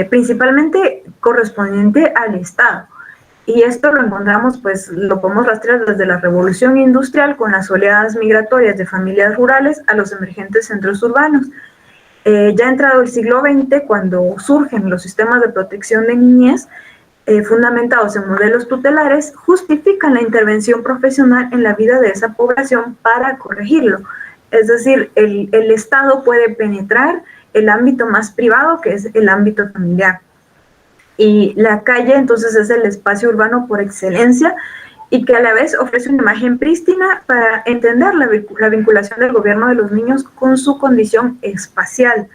principalmente correspondiente al Estado. Y esto lo encontramos, pues lo podemos rastrear desde la revolución industrial con las oleadas migratorias de familias rurales a los emergentes centros urbanos. Ya entrado el siglo XX, cuando surgen los sistemas de protección de niñez, fundamentados en modelos tutelares, justifican la intervención profesional en la vida de esa población para corregirlo. Es decir, el Estado puede penetrar el ámbito más privado, que es el ámbito familiar. Y la calle entonces es el espacio urbano por excelencia y que a la vez ofrece una imagen prístina para entender la vinculación del gobierno de los niños con su condición espacial.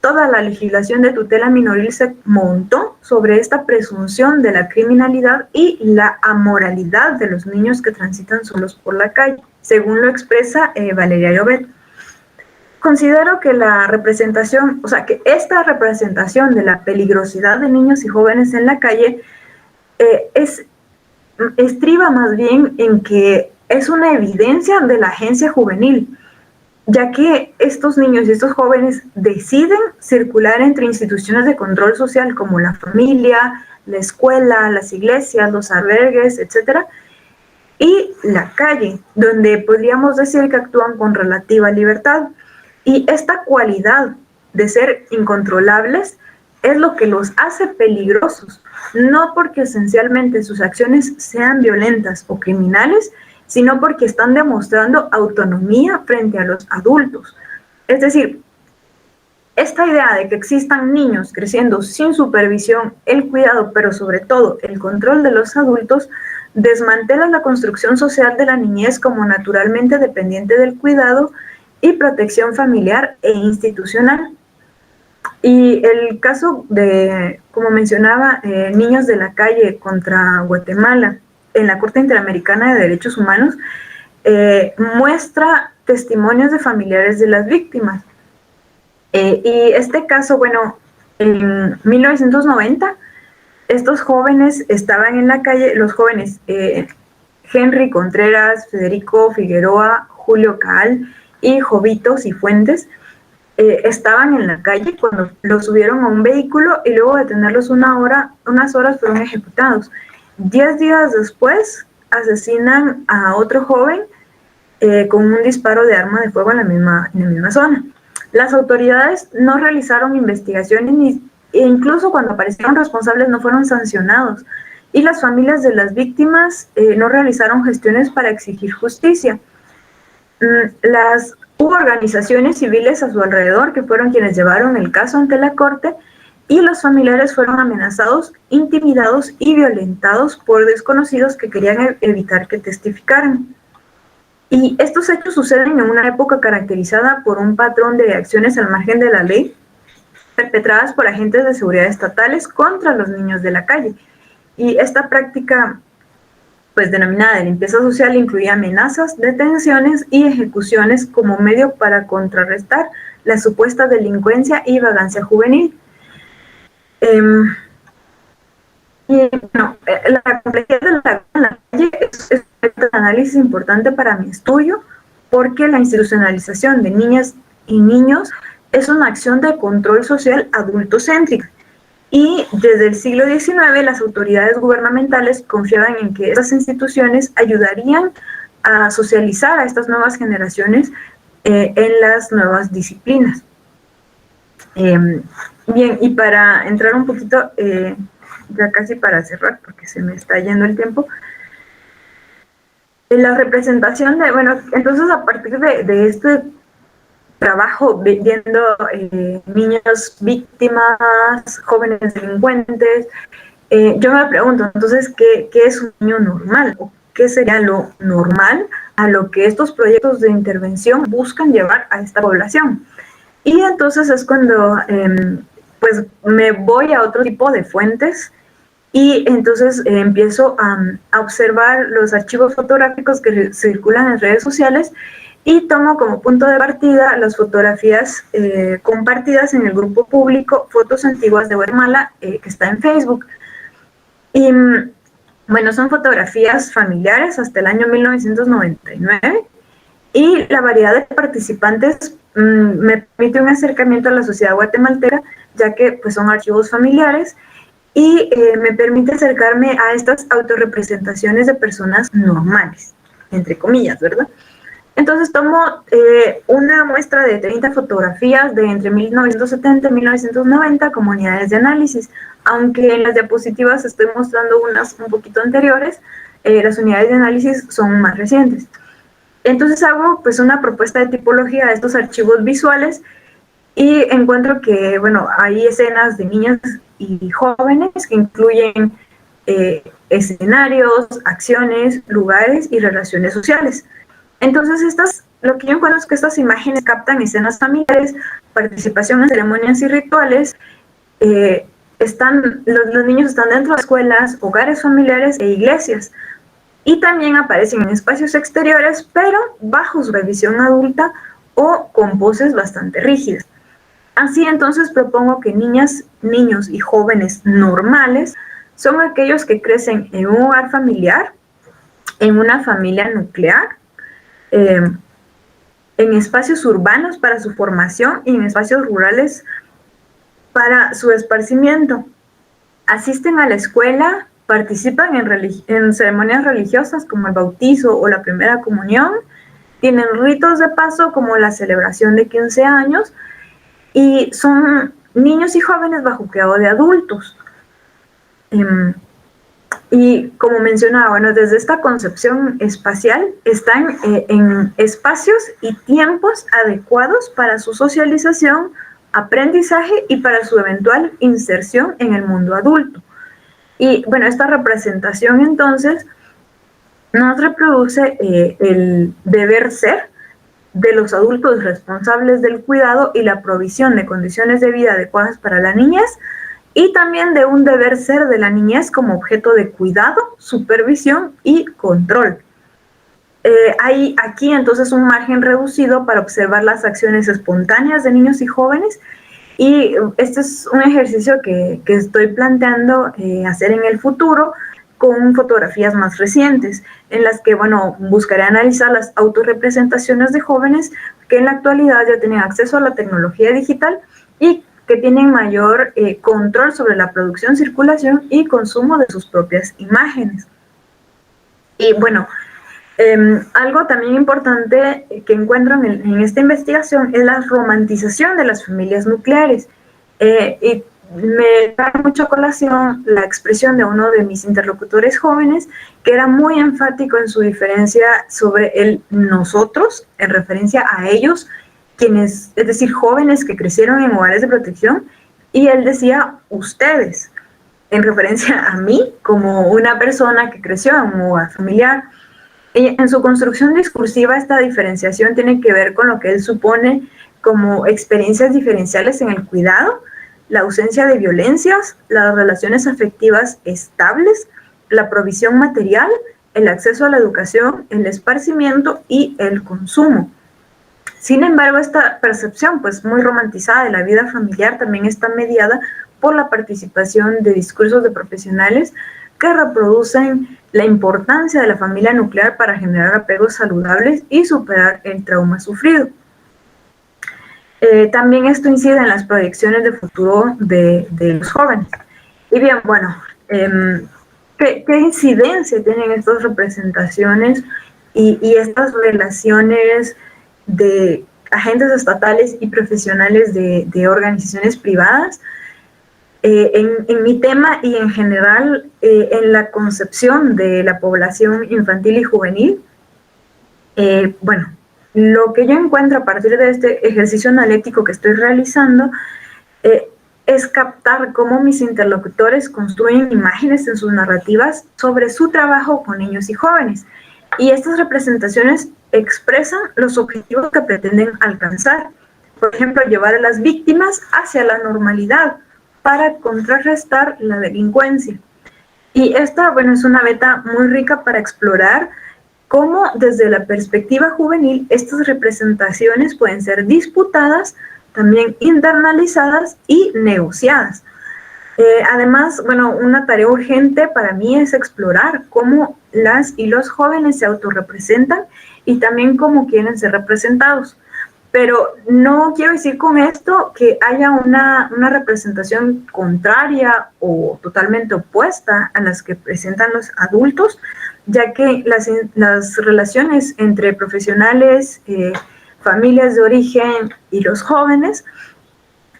Toda la legislación de tutela minoril se montó sobre esta presunción de la criminalidad y la amoralidad de los niños que transitan solos por la calle, según lo expresa Valeria Llobet. Considero que la representación, o sea, que esta representación de la peligrosidad de niños y jóvenes en la calle estriba más bien en que es una evidencia de la agencia juvenil, ya que estos niños y estos jóvenes deciden circular entre instituciones de control social como la familia, la escuela, las iglesias, los albergues, etcétera, y la calle, donde podríamos decir que actúan con relativa libertad. Y esta cualidad de ser incontrolables es lo que los hace peligrosos, no porque esencialmente sus acciones sean violentas o criminales, sino porque están demostrando autonomía frente a los adultos. Es decir, esta idea de que existan niños creciendo sin supervisión, el cuidado, pero sobre todo el control de los adultos, desmantela la construcción social de la niñez como naturalmente dependiente del cuidado y protección familiar e institucional. Y el caso de, como mencionaba, niños de la calle contra Guatemala en la Corte Interamericana de Derechos Humanos, muestra testimonios de familiares de las víctimas. Y este caso, bueno, en 1990, estos jóvenes estaban en la calle, los jóvenes Henry Contreras, Federico Figueroa, Julio Caal y Jovito Cifuentes, estaban en la calle cuando los subieron a un vehículo y luego de tenerlos unas horas fueron ejecutados. 10 días después asesinan a otro joven con un disparo de arma de fuego en la misma zona. Las autoridades no realizaron investigaciones e incluso cuando aparecieron responsables no fueron sancionados y las familias de las víctimas no realizaron gestiones para exigir justicia. Hubo organizaciones civiles a su alrededor que fueron quienes llevaron el caso ante la corte y los familiares fueron amenazados, intimidados y violentados por desconocidos que querían evitar que testificaran. Y estos hechos suceden en una época caracterizada por un patrón de acciones al margen de la ley perpetradas por agentes de seguridad estatales contra los niños de la calle. Y esta práctica, pues denominada de limpieza social, incluía amenazas, detenciones y ejecuciones como medio para contrarrestar la supuesta delincuencia y vagancia juvenil. Y bueno, la complejidad de la calle es un análisis importante para mi estudio porque la institucionalización de niñas y niños es una acción de control social adultocéntrica. Y desde el siglo XIX las autoridades gubernamentales confiaban en que estas instituciones ayudarían a socializar a estas nuevas generaciones en las nuevas disciplinas. Bien, y para entrar un poquito, ya casi para cerrar, porque se me está yendo el tiempo, la representación de, bueno, entonces a partir de este trabajo viendo niños víctimas, jóvenes delincuentes, yo me pregunto, entonces, ¿qué es un niño normal? ¿O qué sería lo normal a lo que estos proyectos de intervención buscan llevar a esta población? Y entonces es cuando pues me voy a otro tipo de fuentes Y entonces empiezo a observar los archivos fotográficos que circulan en redes sociales y tomo como punto de partida las fotografías compartidas en el grupo público Fotos Antiguas de Guatemala, que está en Facebook. Y bueno, son fotografías familiares hasta el año 1999 y la variedad de participantes me permite un acercamiento a la sociedad guatemalteca, ya que pues, son archivos familiares y me permite acercarme a estas autorrepresentaciones de personas normales, entre comillas, ¿verdad? Entonces tomo una muestra de 30 fotografías de entre 1970 y 1990 como unidades de análisis, aunque en las diapositivas estoy mostrando unas un poquito anteriores, las unidades de análisis son más recientes. Entonces hago pues una propuesta de tipología de estos archivos visuales y encuentro que, bueno, hay escenas de niñas y jóvenes que incluyen escenarios, acciones, lugares y relaciones sociales. Entonces, lo que yo encuentro es que estas imágenes captan escenas familiares, participación en ceremonias y rituales, los niños están dentro de escuelas, hogares familiares e iglesias, y también aparecen en espacios exteriores, pero bajo supervisión adulta o con poses bastante rígidas. Así entonces propongo que niñas, niños y jóvenes normales son aquellos que crecen en un hogar familiar, en una familia nuclear, en espacios urbanos para su formación y en espacios rurales para su esparcimiento. Asisten a la escuela, participan en ceremonias religiosas como el bautizo o la primera comunión, tienen ritos de paso como la celebración de 15 años y son niños y jóvenes bajo cuidado de adultos. Y como mencionaba, bueno, desde esta concepción espacial están en espacios y tiempos adecuados para su socialización, aprendizaje y para su eventual inserción en el mundo adulto. Y bueno, esta representación entonces nos reproduce el deber ser de los adultos responsables del cuidado y la provisión de condiciones de vida adecuadas para la niñez, y también de un deber ser de la niñez como objeto de cuidado, supervisión y control. Hay aquí entonces un margen reducido para observar las acciones espontáneas de niños y jóvenes, y este es un ejercicio que estoy planteando hacer en el futuro con fotografías más recientes, en las que, bueno, buscaré analizar las autorrepresentaciones de jóvenes que en la actualidad ya tienen acceso a la tecnología digital y que tienen mayor control sobre la producción, circulación y consumo de sus propias imágenes. Y bueno, algo también importante que encuentro en esta investigación es la romantización de las familias nucleares. Y me trae mucho a colación la expresión de uno de mis interlocutores jóvenes, que era muy enfático en su diferencia sobre el nosotros, en referencia a ellos, quienes, es decir, jóvenes que crecieron en hogares de protección, y él decía ustedes, en referencia a mí como una persona que creció en un hogar familiar. Y en su construcción discursiva, esta diferenciación tiene que ver con lo que él supone como experiencias diferenciales en el cuidado, la ausencia de violencias, las relaciones afectivas estables, la provisión material, el acceso a la educación, el esparcimiento y el consumo. Sin embargo, esta percepción pues muy romantizada de la vida familiar también está mediada por la participación de discursos de profesionales que reproducen la importancia de la familia nuclear para generar apegos saludables y superar el trauma sufrido. También esto incide en las proyecciones de futuro de los jóvenes. Y bien, bueno, ¿qué incidencia tienen estas representaciones y estas relaciones de agentes estatales y profesionales de organizaciones privadas en mi tema y en general en la concepción de la población infantil y juvenil? Bueno, lo que yo encuentro a partir de este ejercicio analítico que estoy realizando es captar cómo mis interlocutores construyen imágenes en sus narrativas sobre su trabajo con niños y jóvenes. Y estas representaciones expresan los objetivos que pretenden alcanzar. Por ejemplo, llevar a las víctimas hacia la normalidad para contrarrestar la delincuencia. Y esta, bueno, es una beta muy rica para explorar cómo desde la perspectiva juvenil estas representaciones pueden ser disputadas, también internalizadas y negociadas. Además, bueno, una tarea urgente para mí es explorar cómo las y los jóvenes se autorrepresentan y también cómo quieren ser representados. Pero no quiero decir con esto que haya una representación contraria o totalmente opuesta a las que presentan los adultos, ya que las relaciones entre profesionales, familias de origen y los jóvenes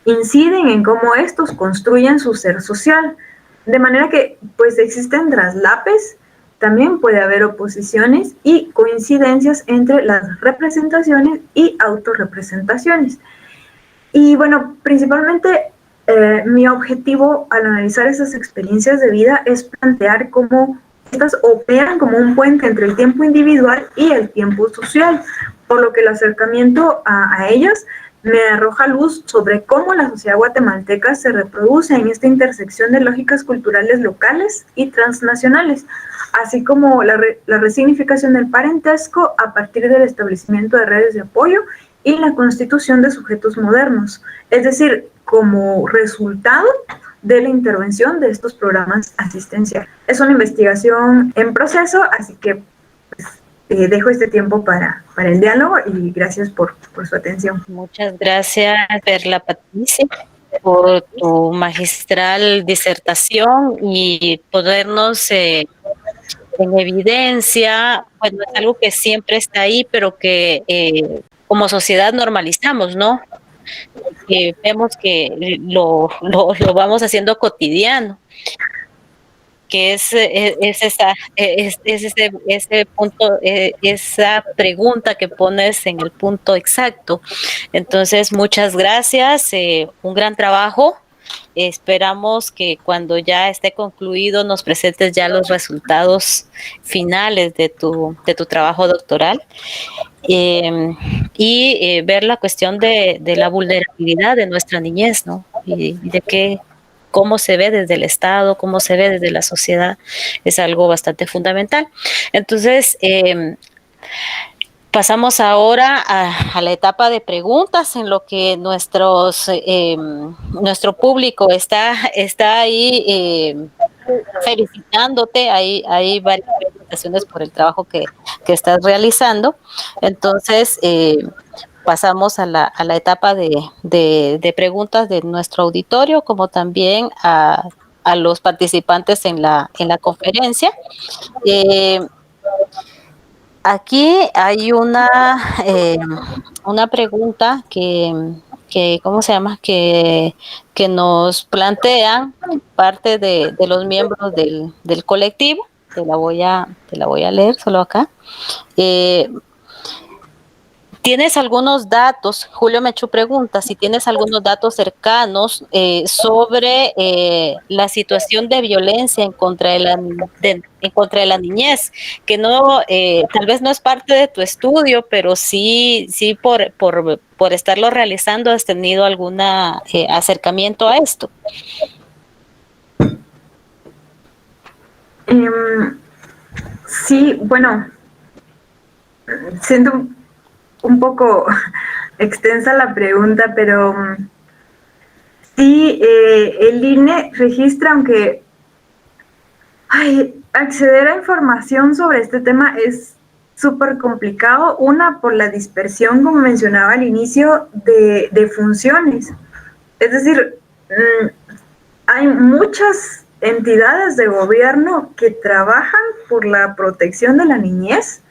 inciden en cómo estos construyen su ser social. De manera que pues existen traslapes, también puede haber oposiciones y coincidencias entre las representaciones y autorrepresentaciones. Y bueno, principalmente mi objetivo al analizar esas experiencias de vida es plantear cómo estas operan como un puente entre el tiempo individual y el tiempo social, por lo que el acercamiento a ellas me arroja luz sobre cómo la sociedad guatemalteca se reproduce en esta intersección de lógicas culturales locales y transnacionales, así como la resignificación del parentesco a partir del establecimiento de redes de apoyo y la constitución de sujetos modernos, es decir, como resultado de la intervención de estos programas asistenciales. Es una investigación en proceso, así que dejo este tiempo para el diálogo y gracias por su atención. Muchas gracias, Perla Patricia, por tu magistral disertación y ponernos en evidencia, bueno, es algo que siempre está ahí, pero que como sociedad normalizamos, ¿no? Que vemos que lo vamos haciendo cotidiano, que es ese punto, esa pregunta que pones en el punto exacto. Entonces, muchas gracias, un gran trabajo. Esperamos que cuando ya esté concluido nos presentes ya los resultados finales de tu trabajo doctoral. Ver la cuestión de la vulnerabilidad de nuestra niñez, ¿no? Y de qué, cómo se ve desde el Estado, cómo se ve desde la sociedad, es algo bastante fundamental. Entonces, pasamos ahora a la etapa de preguntas en lo que nuestro público está ahí felicitándote. Hay varias felicitaciones por el trabajo que estás realizando. Entonces, pasamos a la etapa de preguntas de nuestro auditorio, como también a los participantes en la conferencia. Aquí hay una pregunta ¿cómo se llama? Que nos plantean parte de los miembros del colectivo. Te la voy a leer solo acá. ¿Tienes algunos datos? Julio Mechú pregunta si tienes algunos datos cercanos sobre la situación de violencia en contra de la niñez, que no, tal vez no es parte de tu estudio, pero sí por estarlo realizando, ¿has tenido algún acercamiento a esto? Sí, bueno, siento un poco extensa la pregunta, pero sí, el INE registra, aunque acceder a información sobre este tema es súper complicado. Una, por la dispersión, como mencionaba al inicio, de funciones. Es decir, hay muchas entidades de gobierno que trabajan por la protección de la niñez,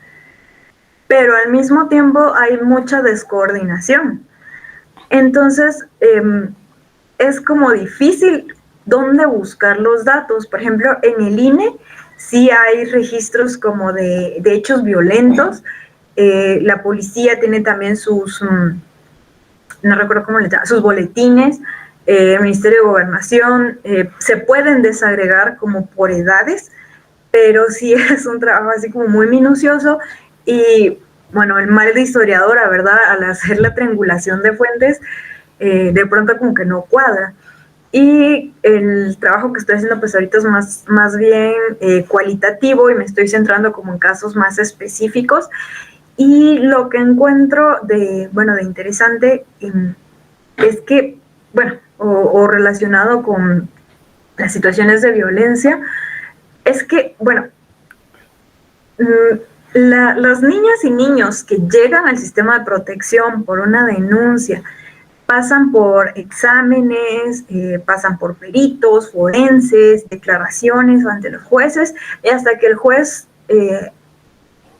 pero al mismo tiempo hay mucha descoordinación. Entonces, es como difícil dónde buscar los datos. Por ejemplo, en el INE sí hay registros como de hechos violentos. La policía tiene también no recuerdo cómo le llaman, sus boletines. El Ministerio de Gobernación se pueden desagregar como por edades, pero sí es un trabajo así como muy minucioso y bueno, el mal de historiadora, ¿verdad? Al hacer la triangulación de fuentes, de pronto como que no cuadra. y el trabajo que estoy haciendo pues ahorita es más bien cualitativo y me estoy centrando como en casos más específicos. Y lo que encuentro de interesante es que, bueno, o relacionado con las situaciones de violencia, es que, bueno, las niñas y niños que llegan al sistema de protección por una denuncia pasan por exámenes, pasan por peritos, forenses, declaraciones ante los jueces, y hasta que el juez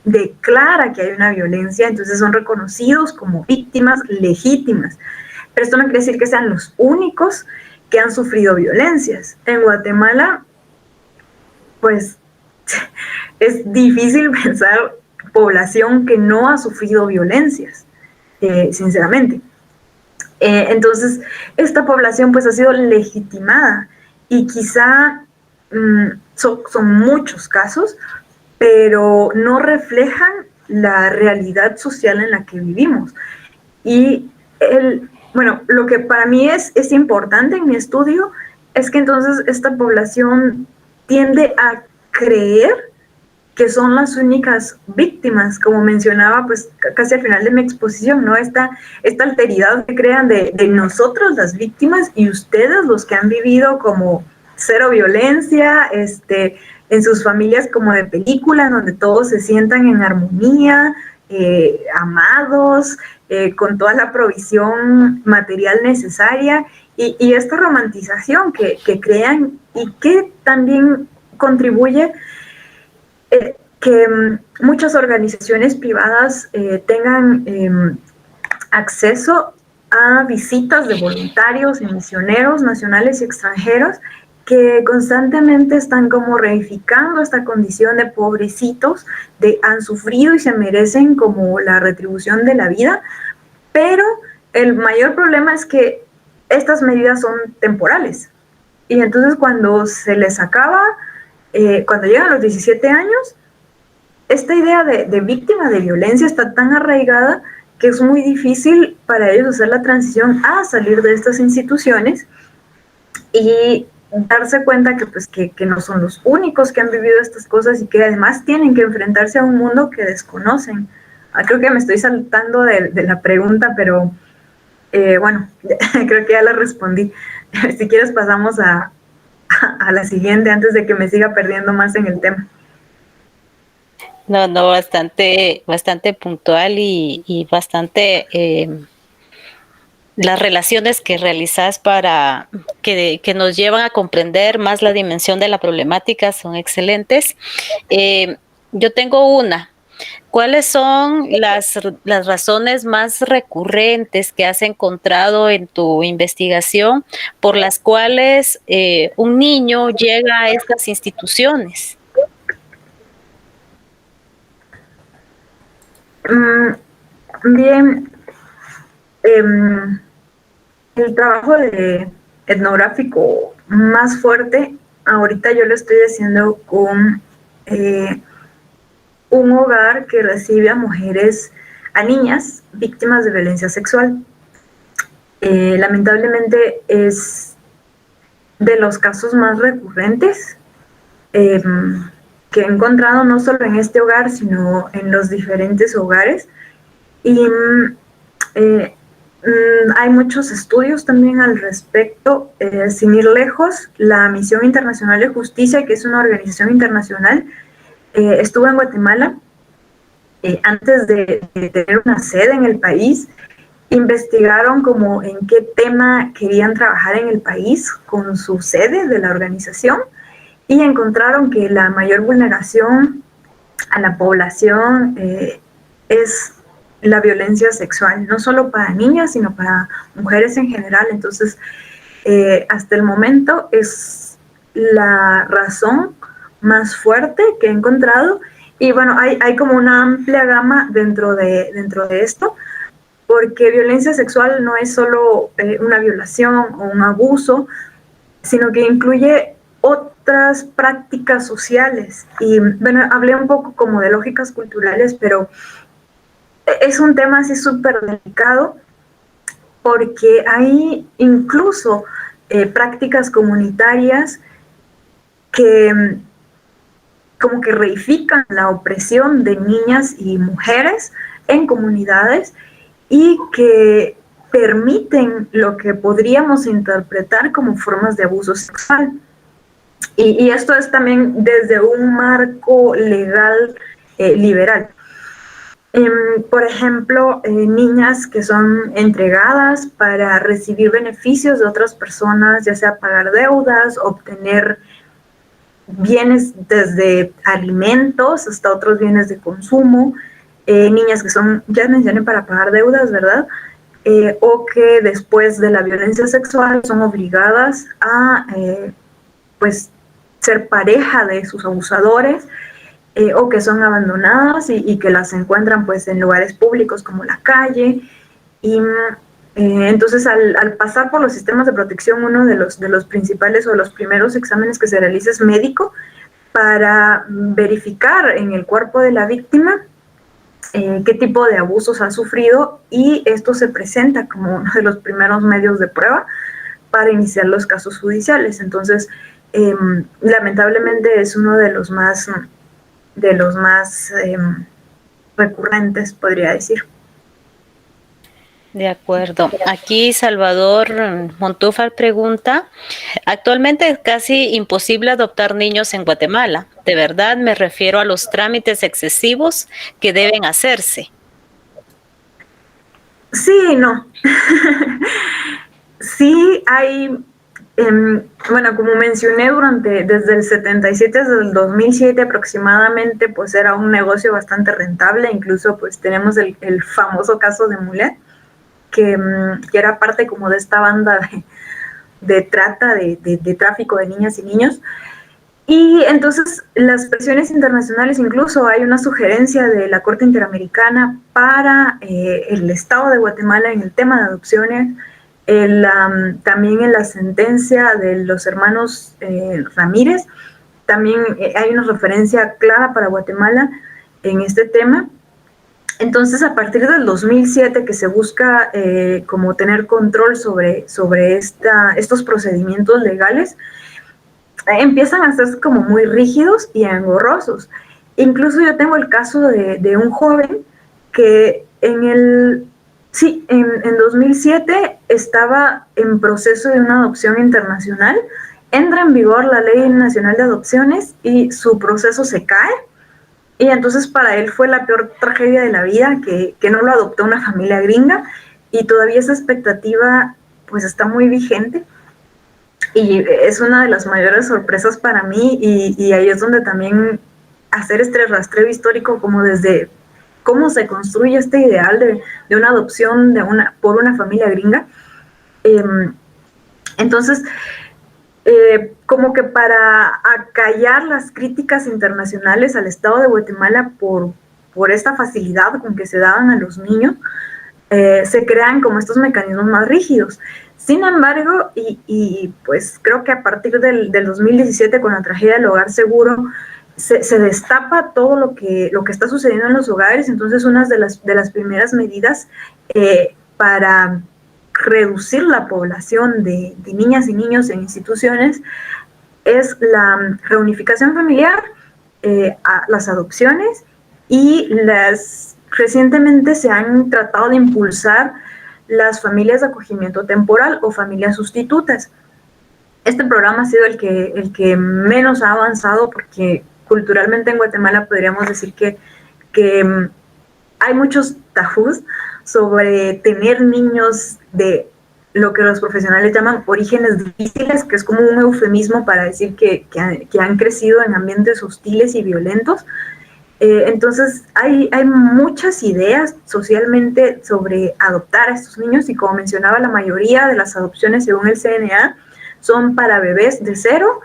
declara que hay una violencia, entonces son reconocidos como víctimas legítimas. Pero esto no quiere decir que sean los únicos que han sufrido violencias. En Guatemala, pues es difícil pensar población que no ha sufrido violencias, sinceramente. Entonces, esta población pues ha sido legitimada y quizá son muchos casos, pero no reflejan la realidad social en la que vivimos. Y bueno, lo que para mí es importante en mi estudio es que entonces esta población tiende a creer que son las únicas víctimas, como mencionaba pues casi al final de mi exposición, ¿no? Esta alteridad que crean de nosotros las víctimas y ustedes los que han vivido como cero violencia, en sus familias como de película, donde todos se sientan en armonía, amados, con toda la provisión material necesaria, y esta romantización que crean y que también contribuye que muchas organizaciones privadas tengan acceso a visitas de voluntarios y misioneros nacionales y extranjeros que constantemente están como reificando esta condición de pobrecitos, han sufrido y se merecen como la retribución de la vida, pero el mayor problema es que estas medidas son temporales. Y entonces cuando se les acaba, cuando llegan a los 17 años, esta idea de víctima de violencia está tan arraigada que es muy difícil para ellos hacer la transición a salir de estas instituciones y darse cuenta que, pues, que no son los únicos que han vivido estas cosas y que además tienen que enfrentarse a un mundo que desconocen. Creo que me estoy saltando de la pregunta, pero bueno, creo que ya la respondí. Si quieres pasamos a la siguiente antes de que me siga perdiendo más en el tema. No, bastante puntual y bastante las relaciones que realizas para que nos llevan a comprender más la dimensión de la problemática son excelentes. Yo tengo una. ¿Cuáles son las razones más recurrentes que has encontrado en tu investigación por las cuales un niño llega a estas instituciones? Bien, el trabajo etnográfico más fuerte, ahorita yo lo estoy haciendo con un hogar que recibe a mujeres, a niñas víctimas de violencia sexual. Lamentablemente es de los casos más recurrentes que he encontrado no solo en este hogar, sino en los diferentes hogares. Y hay muchos estudios también al respecto. Sin ir lejos, la Misión Internacional de Justicia, que es una organización internacional, estuvo en Guatemala antes de tener una sede en el país. Investigaron como en qué tema querían trabajar en el país con su sede de la organización y encontraron que la mayor vulneración a la población es la violencia sexual, no solo para niñas, sino para mujeres en general. Entonces, hasta el momento es la razón más fuerte que he encontrado. Y bueno, hay como una amplia gama dentro de esto, porque violencia sexual no es solo una violación o un abuso, sino que incluye otras prácticas sociales. Y bueno, hablé un poco como de lógicas culturales, pero es un tema así súper delicado porque hay incluso prácticas comunitarias que como que reifican la opresión de niñas y mujeres en comunidades y que permiten lo que podríamos interpretar como formas de abuso sexual. Y esto es también desde un marco legal liberal. Por ejemplo, niñas que son entregadas para recibir beneficios de otras personas, ya sea pagar deudas, obtener bienes desde alimentos hasta otros bienes de consumo, niñas que son, ya mencioné, para pagar deudas, ¿verdad? O que después de la violencia sexual son obligadas a, pues, ser pareja de sus abusadores, o que son abandonadas y que las encuentran pues en lugares públicos como la calle. Y entonces al pasar por los sistemas de protección, uno de los principales o los primeros exámenes que se realiza es médico para verificar en el cuerpo de la víctima qué tipo de abusos ha sufrido, y esto se presenta como uno de los primeros medios de prueba para iniciar los casos judiciales. Entonces, lamentablemente es uno de los más recurrentes, podría decir. De acuerdo. Aquí Salvador Montúfar pregunta, actualmente es casi imposible adoptar niños en Guatemala. De verdad me refiero a los trámites excesivos que deben hacerse. Sí, no. Sí hay, bueno, como mencioné, desde el 77, desde el 2007 aproximadamente, pues era un negocio bastante rentable. Incluso pues tenemos el famoso caso de Mulet, que era parte como de esta banda de trata, de tráfico de niñas y niños. Y entonces las presiones internacionales, incluso hay una sugerencia de la Corte Interamericana para el Estado de Guatemala en el tema de adopciones, también en la sentencia de los hermanos Ramírez, también hay una referencia clara para Guatemala en este tema. Entonces, a partir del 2007 que se busca como tener control sobre estos procedimientos legales, empiezan a ser como muy rígidos y engorrosos. Incluso yo tengo el caso de un joven que en 2007 estaba en proceso de una adopción internacional, entra en vigor la Ley Nacional de Adopciones y su proceso se cae. Y entonces para él fue la peor tragedia de la vida que no lo adoptó una familia gringa, y todavía esa expectativa pues está muy vigente. Y es una de las mayores sorpresas para mí, y ahí es donde también hacer este rastreo histórico como desde cómo se construye este ideal de una adopción por una familia gringa. Entonces, como que para acallar las críticas internacionales al Estado de Guatemala por esta facilidad con que se daban a los niños, se crean como estos mecanismos más rígidos. Sin embargo, y pues creo que a partir del 2017, con la tragedia del Hogar Seguro, se destapa todo lo que está sucediendo en los hogares. Entonces, una de las primeras medidas para reducir la población de niñas y niños en instituciones es la reunificación familiar, las adopciones, y recientemente se han tratado de impulsar las familias de acogimiento temporal o familias sustitutas. Este programa ha sido el que menos ha avanzado, porque culturalmente en Guatemala podríamos decir que hay muchos tabús sobre tener niños de lo que los profesionales llaman orígenes difíciles, que es como un eufemismo para decir que han crecido en ambientes hostiles y violentos. Entonces hay muchas ideas socialmente sobre adoptar a estos niños, y como mencionaba, la mayoría de las adopciones según el CNA son para bebés de 0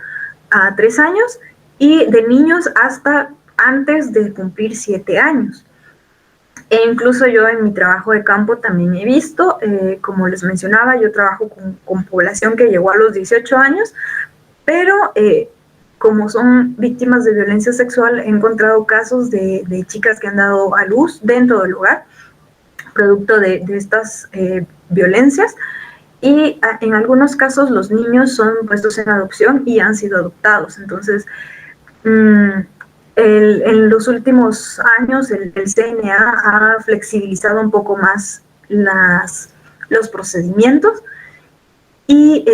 a 3 años y de niños hasta antes de cumplir 7 años. E incluso yo en mi trabajo de campo también he visto, como les mencionaba, yo trabajo con población que llegó a los 18 años, pero como son víctimas de violencia sexual, he encontrado casos de chicas que han dado a luz dentro del hogar, producto de estas violencias, y en algunos casos los niños son puestos en adopción y han sido adoptados. Entonces, en los últimos años el CNA ha flexibilizado un poco más los procedimientos y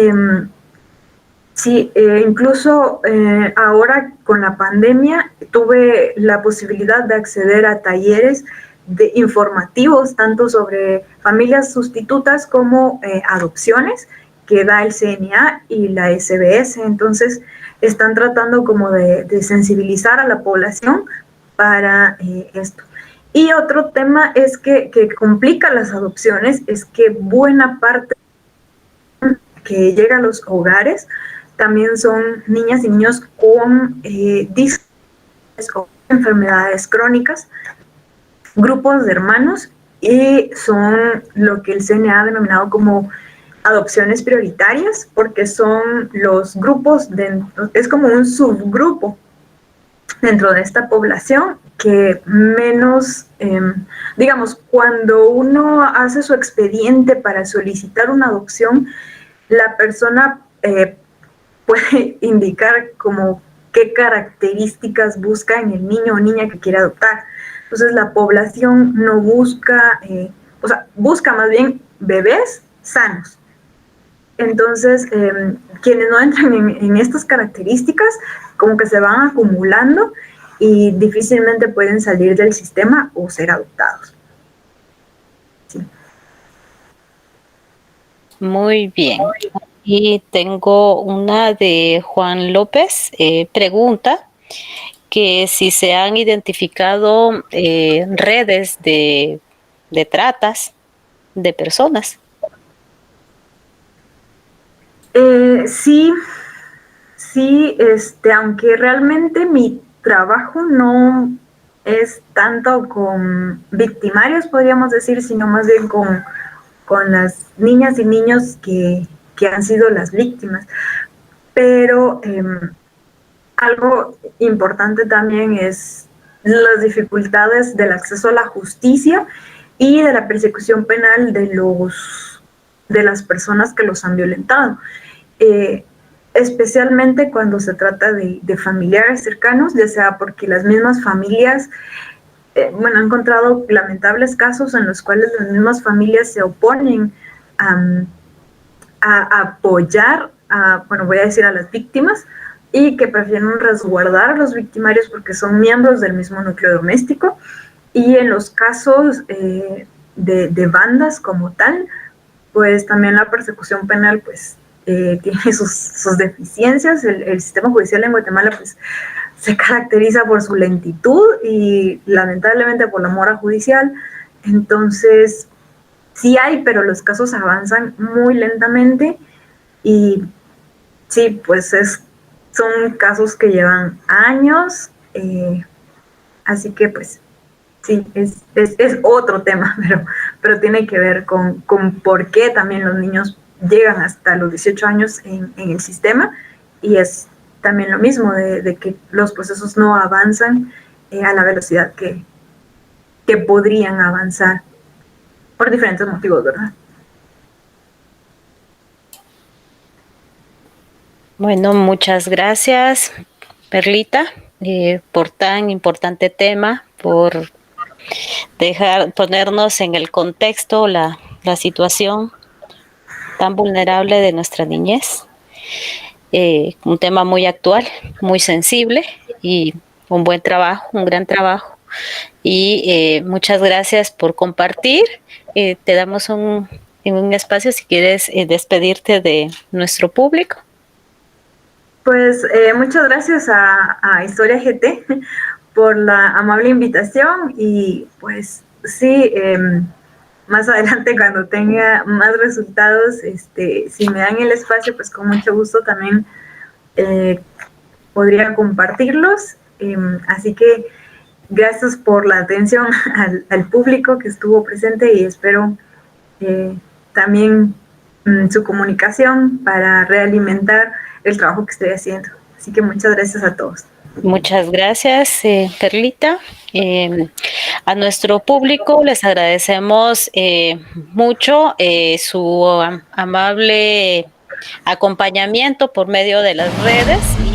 sí, incluso ahora con la pandemia tuve la posibilidad de acceder a talleres informativos, tanto sobre familias sustitutas como adopciones, que da el CNA y la SBS. Entonces, están tratando como de sensibilizar a la población para esto. Y otro tema es que complica las adopciones, es que buena parte que llega a los hogares también son niñas y niños con o enfermedades crónicas, grupos de hermanos, y son lo que el CNA ha denominado como adopciones prioritarias, porque son los grupos, es como un subgrupo dentro de esta población que menos, digamos, cuando uno hace su expediente para solicitar una adopción, la persona puede indicar como qué características busca en el niño o niña que quiere adoptar. Entonces la población no busca, o sea, busca más bien bebés sanos. Entonces, quienes no entran en estas características, como que se van acumulando y difícilmente pueden salir del sistema o ser adoptados. Sí. Muy bien. Y tengo una de Juan López, pregunta que si se han identificado redes de tratas de personas. Sí, sí, aunque realmente mi trabajo no es tanto con victimarios, podríamos decir, sino más bien con las niñas y niños que han sido las víctimas. Pero algo importante también es las dificultades del acceso a la justicia y de la persecución penal de las personas que los han violentado. Especialmente cuando se trata de familiares cercanos, ya sea porque las mismas familias, bueno, he encontrado lamentables casos en los cuales las mismas familias se oponen a apoyar, bueno, voy a decir a las víctimas, y que prefieren resguardar a los victimarios porque son miembros del mismo núcleo doméstico. Y en los casos de bandas como tal, pues también la persecución penal pues tiene sus deficiencias. El sistema judicial en Guatemala pues se caracteriza por su lentitud y lamentablemente por la mora judicial. Entonces, sí hay, pero los casos avanzan muy lentamente y sí, pues son casos que llevan años, así que pues sí, es otro tema, pero tiene que ver con por qué también los niños llegan hasta los 18 años en el sistema, y es también lo mismo de que los procesos no avanzan a la velocidad que podrían avanzar por diferentes motivos, ¿verdad? Bueno, muchas gracias, Perlita, por tan importante tema, por ponernos en el contexto la situación tan vulnerable de nuestra niñez. Un tema muy actual, muy sensible y un buen trabajo, un gran trabajo. Y muchas gracias por compartir. Te damos un espacio si quieres despedirte de nuestro público. Pues muchas gracias a Historia GT por la amable invitación y pues sí, más adelante cuando tenga más resultados, si me dan el espacio, pues con mucho gusto también podría compartirlos. Así que gracias por la atención al público que estuvo presente y espero también su comunicación para realimentar el trabajo que estoy haciendo. Así que muchas gracias a todos. Muchas gracias, Perlita. A nuestro público les agradecemos mucho su amable acompañamiento por medio de las redes.